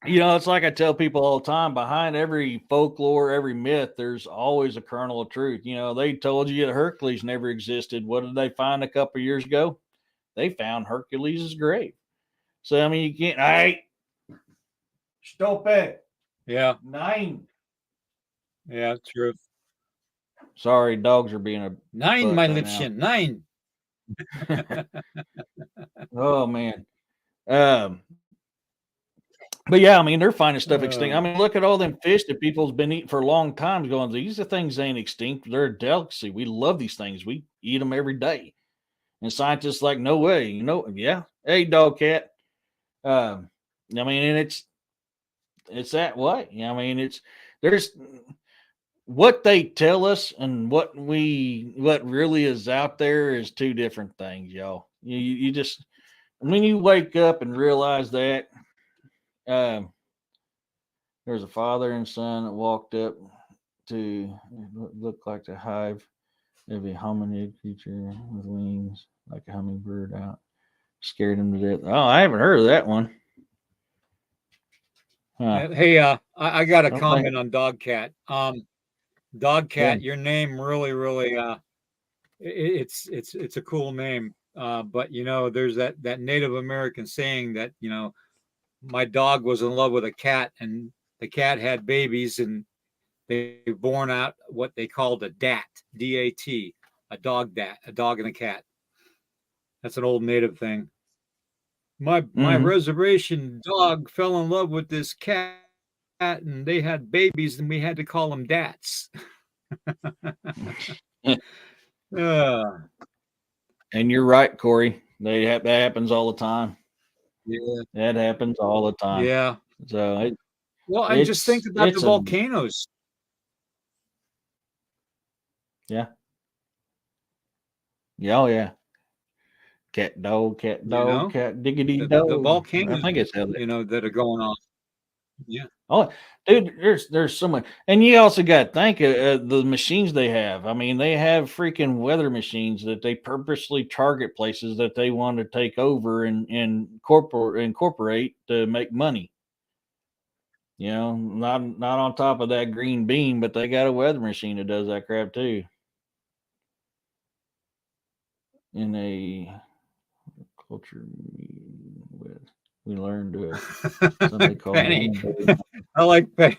it's like I tell people all the time, behind every folklore, every myth, there's always a kernel of truth. They told you that Hercules never existed. What did they find a couple years ago? They found Hercules' grave. So I mean, you can't. Hey, stop it. Yeah. 9. Yeah, true. Sorry, dogs are being a 9, my Liebchen, 9. Oh man. But yeah, I mean, they're finding stuff extinct. I mean, look at all them fish that people's been eating for a long time. Going, these are things ain't extinct. They're a delicacy. We love these things. We eat them every day. And scientists like, no way. Yeah. Hey, dog, cat. I mean, and it's that way. I mean, there's what they tell us and what really is out there is two different things, y'all. You just when you wake up and realize that. There was a father and son that walked up to look like the hive of a hominid creature with wings like a hummingbird out. Scared him to death. Oh, I haven't heard of that one. Huh. Hey, I got a comment on Dog Cat. Dog Cat, your name really, it's a cool name. But there's that Native American saying that my dog was in love with a cat, and the cat had babies, and they born out what they called a dat, D-A-T, a dog dat, a dog and a cat. That's an old Native thing. My reservation dog fell in love with this cat, and they had babies, and we had to call them dats. And you're right, Corey. That happens all the time. Yeah, that happens all the time. Yeah. So I just think about the volcanoes. Yeah. Yeah. Oh yeah. Cat dog, cat diggity dog. The volcanoes, I think it's how that are going off. Yeah. Oh, dude, there's so much, and you also got to think the machines they have. I mean, they have freaking weather machines that they purposely target places that they want to take over and incorporate to make money. Not on top of that green bean, but they got a weather machine that does that crap too. In a culture with, we learned something called Penny. I like Penny.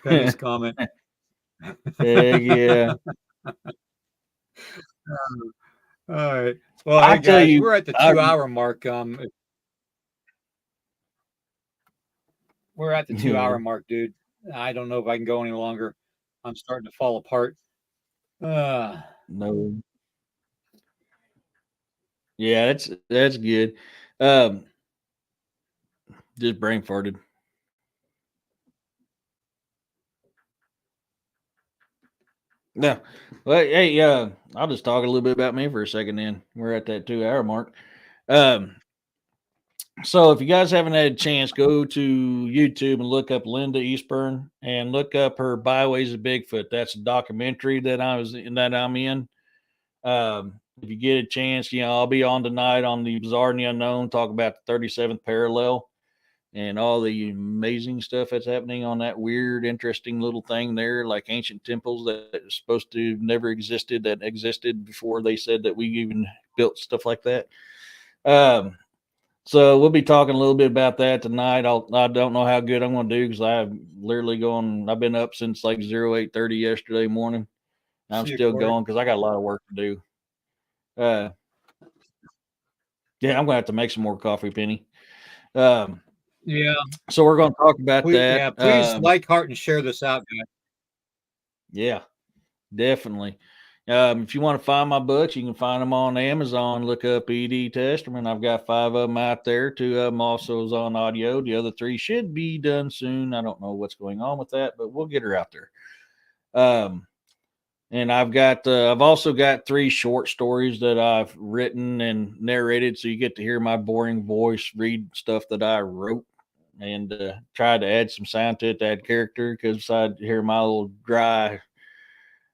Penny's comment. Yeah. All right. Well, hey guys, we're at the 2-hour mark. We're at the 2-hour mark, dude. I don't know if I can go any longer. I'm starting to fall apart. No. Yeah, that's good. Just brain farted. No. Well, hey, I'll just talk a little bit about me for a second then. We're at that 2-hour mark. So if you guys haven't had a chance, go to YouTube and look up Linda Eastburn and look up her Byways of Bigfoot. That's a documentary that I'm in. If you get a chance, I'll be on tonight on the Bizarre and the Unknown, talk about the 37th parallel and all the amazing stuff that's happening on that weird, interesting little thing there, like ancient temples that are supposed to never existed, that existed before they said that we even built stuff like that. So we'll be talking a little bit about that tonight. I don't know how good I'm going to do because I've been up since like 08:30 yesterday morning. I'm still going because I got a lot of work to do. Yeah, I'm going to have to make some more coffee, Penny. Yeah. So we're going to talk about that. Yeah, please like, heart, and share this out, guys. Yeah, definitely. If you want to find my books, you can find them on Amazon. Look up E.D. Testerman. I've got 5 of them out there. 2 of them also is on audio. The other 3 should be done soon. I don't know what's going on with that, but we'll get her out there. And I've also got 3 short stories that I've written and narrated. So you get to hear my boring voice read stuff that I wrote and try to add some sound to it to add character because I'd hear my little dry,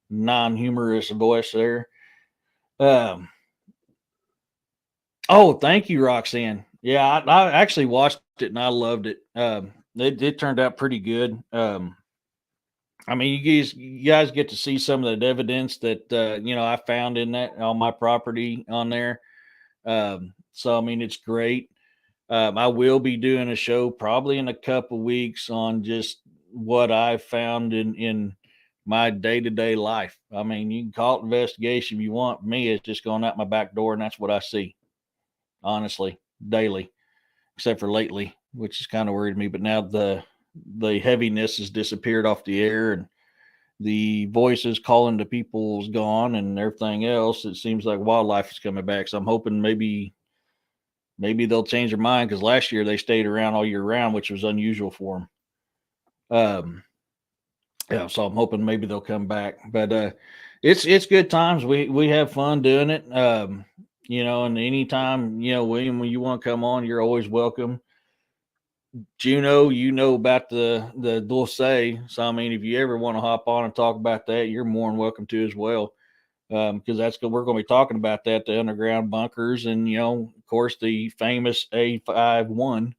non-humorous voice there. Oh, thank you, Roxanne. Yeah, I actually watched it and I loved it. It turned out pretty good. I mean, you guys get to see some of the evidence that I found in that on my property on there. So I mean, it's great. I will be doing a show probably in a couple weeks on just what I found in my day to day life. I mean, you can call it investigation if you want. Me, it's just going out my back door, and that's what I see. Honestly, daily, except for lately, which has kind of worried me. But now the heaviness has disappeared off the air, and the voices calling to people's gone, and everything else. It seems like wildlife is coming back. So I'm hoping maybe they'll change their mind because last year they stayed around all year round, which was unusual for them. Yeah, so I'm hoping maybe they'll come back. But it's good times. We have fun doing it. And anytime William, when you want to come on, you're always welcome. Juno, about the Dulce. So I mean, if you ever want to hop on and talk about that, you're more than welcome to as well. Because that's good. We're going to be talking about that, the underground bunkers, and of course, the famous A51,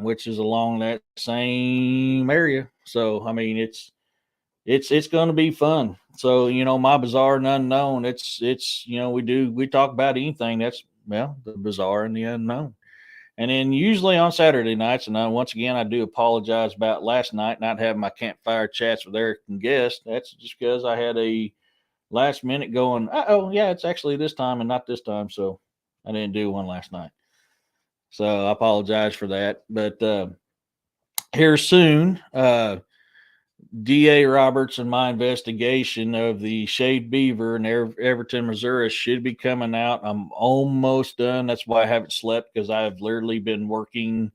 which is along that same area. So I mean, it's going to be fun. So my bizarre and unknown. It's we talk about anything that's the bizarre and the unknown. And then usually on Saturday nights, and once again, I do apologize about last night not having my campfire chats with Eric and guest. That's just because I had a last minute going, oh yeah, it's actually this time and not this time. So I didn't do one last night. So I apologize for that. But here soon, DA Roberts and my investigation of the shaved beaver in Everton, Missouri should be coming out. I'm almost done. That's why I haven't slept, because I've literally been working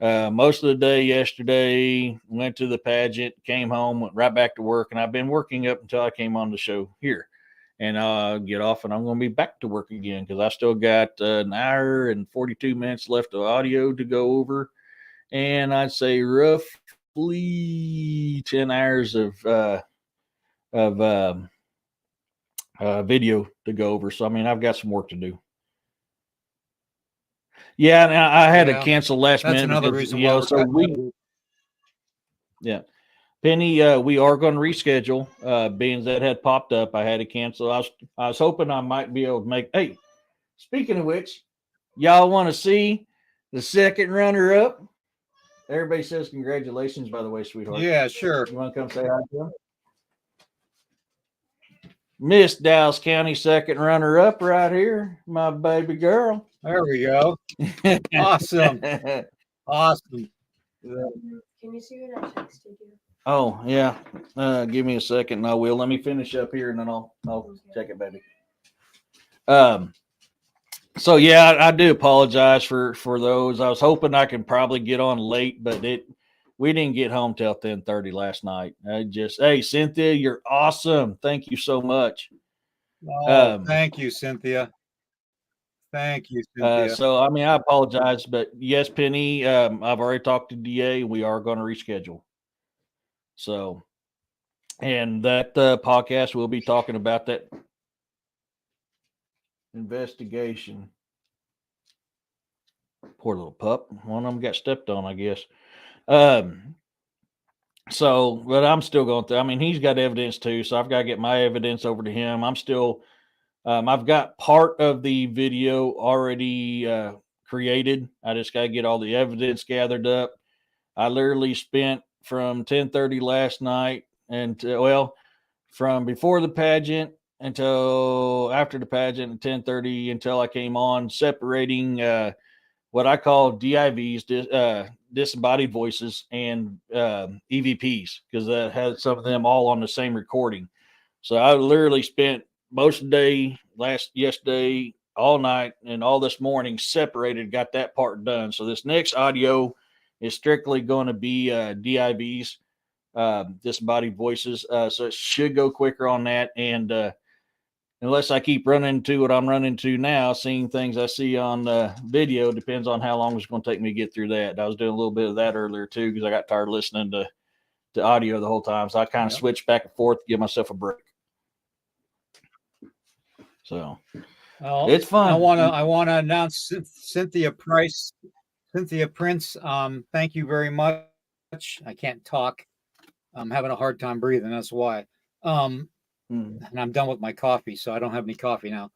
most of the day yesterday, went to the pageant, came home, went right back to work, and I've been working up until I came on the show here. And I'll get off and I'm going to be back to work again because I still got an hour and 42 minutes left of audio to go over. And I'd say roughly 10 hours of video to go over. So, I mean, I've got some work to do. Yeah, and I had to cancel last minute. That's another reason why. Penny, we are going to reschedule. Being that had popped up, I had to cancel. I was hoping I might be able to make. Hey, speaking of which, y'all want to see the second runner-up? Everybody says congratulations, by the way, sweetheart. Yeah, sure. You want to come say hi to him? Miss Dallas County second runner-up right here, my baby girl. There we go. Awesome. Awesome. Can you see what I texted you? Oh, yeah. Give me a second and I will. Let me finish up here and then I'll check it, baby. So yeah, I do apologize for those. I was hoping I could probably get on late, but we didn't get home till 10:30 last night. Hey, Cynthia, you're awesome. Thank you so much. Oh, thank you, Cynthia. Thank you, Cynthia. So I mean, I apologize, but yes, Penny, I've already talked to DA. We are going to reschedule. So, and that podcast, we'll be talking about that investigation. Poor little pup. One of them got stepped on, I guess. So, but I'm still going through. I mean, he's got evidence too, so I've got to get my evidence over to him. I'm still, I've got part of the video already created. I just got to get all the evidence gathered up. I literally spent from 10:30 last night from before the pageant until after the pageant at 10:30 until I came on, separating what I call DIVs, disembodied voices, and EVPs, because that had some of them all on the same recording. So I literally spent most of the day, yesterday, all night, and all this morning separated, got that part done. So this next audio is strictly going to be DIVs, disembodied voices. So it should go quicker on that. And unless I keep running into what I'm running into now, seeing things I see on video, depends on how long it's going to take me to get through that. I was doing a little bit of that earlier too because I got tired of listening to audio the whole time. So I kind of switched back and forth to give myself a break. So it's fun. I want to announce Cynthia Prince. Thank you very much. I can't talk. I'm having a hard time breathing. That's why. And I'm done with my coffee, so I don't have any coffee now.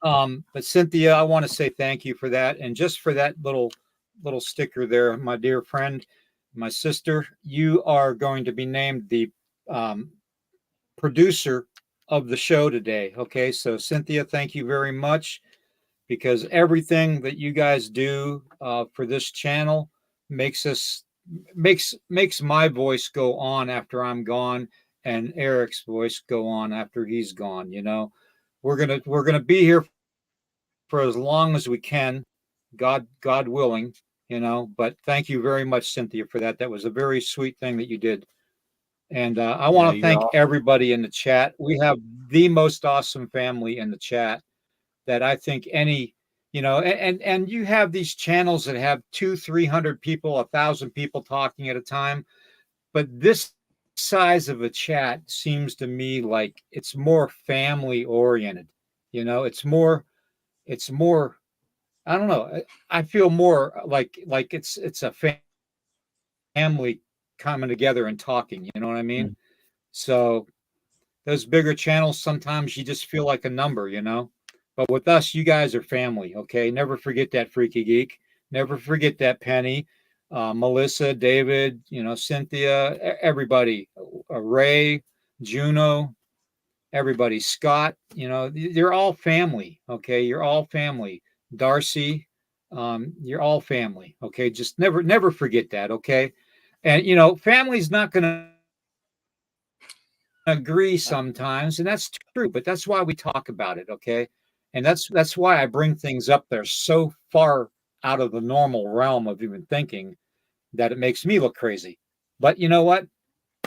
But Cynthia, I want to say thank you for that, and just for that little sticker there, my dear friend, my sister. You are going to be named the producer of the show today. Okay, so Cynthia, thank you very much, because everything that you guys do for this channel makes my voice go on after I'm gone, and Eric's voice go on after he's gone. You know, we're gonna be here for as long as we can, God willing. You know, but thank you very much, Cynthia, for that. That was a very sweet thing that you did. And I want to thank everybody in the chat. We have the most awesome family in the chat that I think any, you know, and you have these channels that have 200-300 people, 1,000 people talking at a time. But this size of a chat seems to me like it's more family oriented. You know, it's more, I don't know. I feel more like it's a family coming together and talking. You know what I mean? So those bigger channels, sometimes you just feel like a number, you know. But with us, you guys are family. Okay, never forget that, Freaky Geek. Never forget that, Penny, Melissa, David, you know, Cynthia, everybody, Ray, Juno, everybody, Scott. You know, you're all family. Okay, you're all family. Darcy, you're all family. Okay, just never forget that. Okay, and you know, family's not going to agree sometimes, and that's true, but that's why we talk about it. Okay, and that's why I bring things up there so far out of the normal realm of even thinking that it makes me look crazy. But you know what,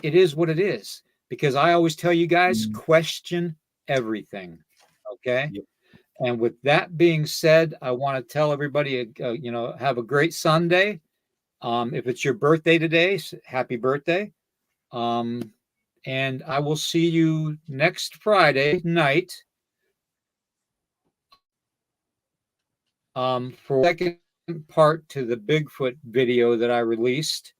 it is what it is, because I always tell you guys, question everything. Okay. Yep. And with that being said, I want to tell everybody, you know, have a great Sunday. If it's your birthday today, happy birthday. And I will see you next Friday night for the second part to the Bigfoot video that I released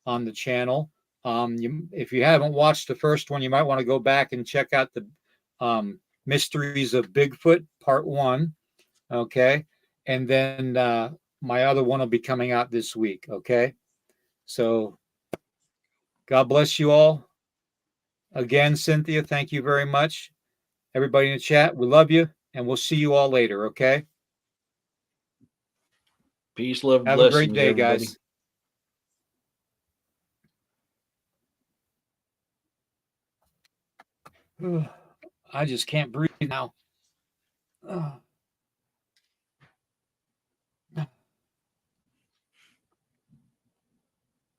on the channel. If you haven't watched the first one, you might want to go back and check out the Mysteries of Bigfoot Part 1. Okay. And then my other one will be coming out this week. Okay. So God bless you all. Again, Cynthia, thank you very much. Everybody in the chat, we love you, and we'll see you all later, okay? Peace, love, Have blessings, a great day, everybody. Guys. I just can't breathe now.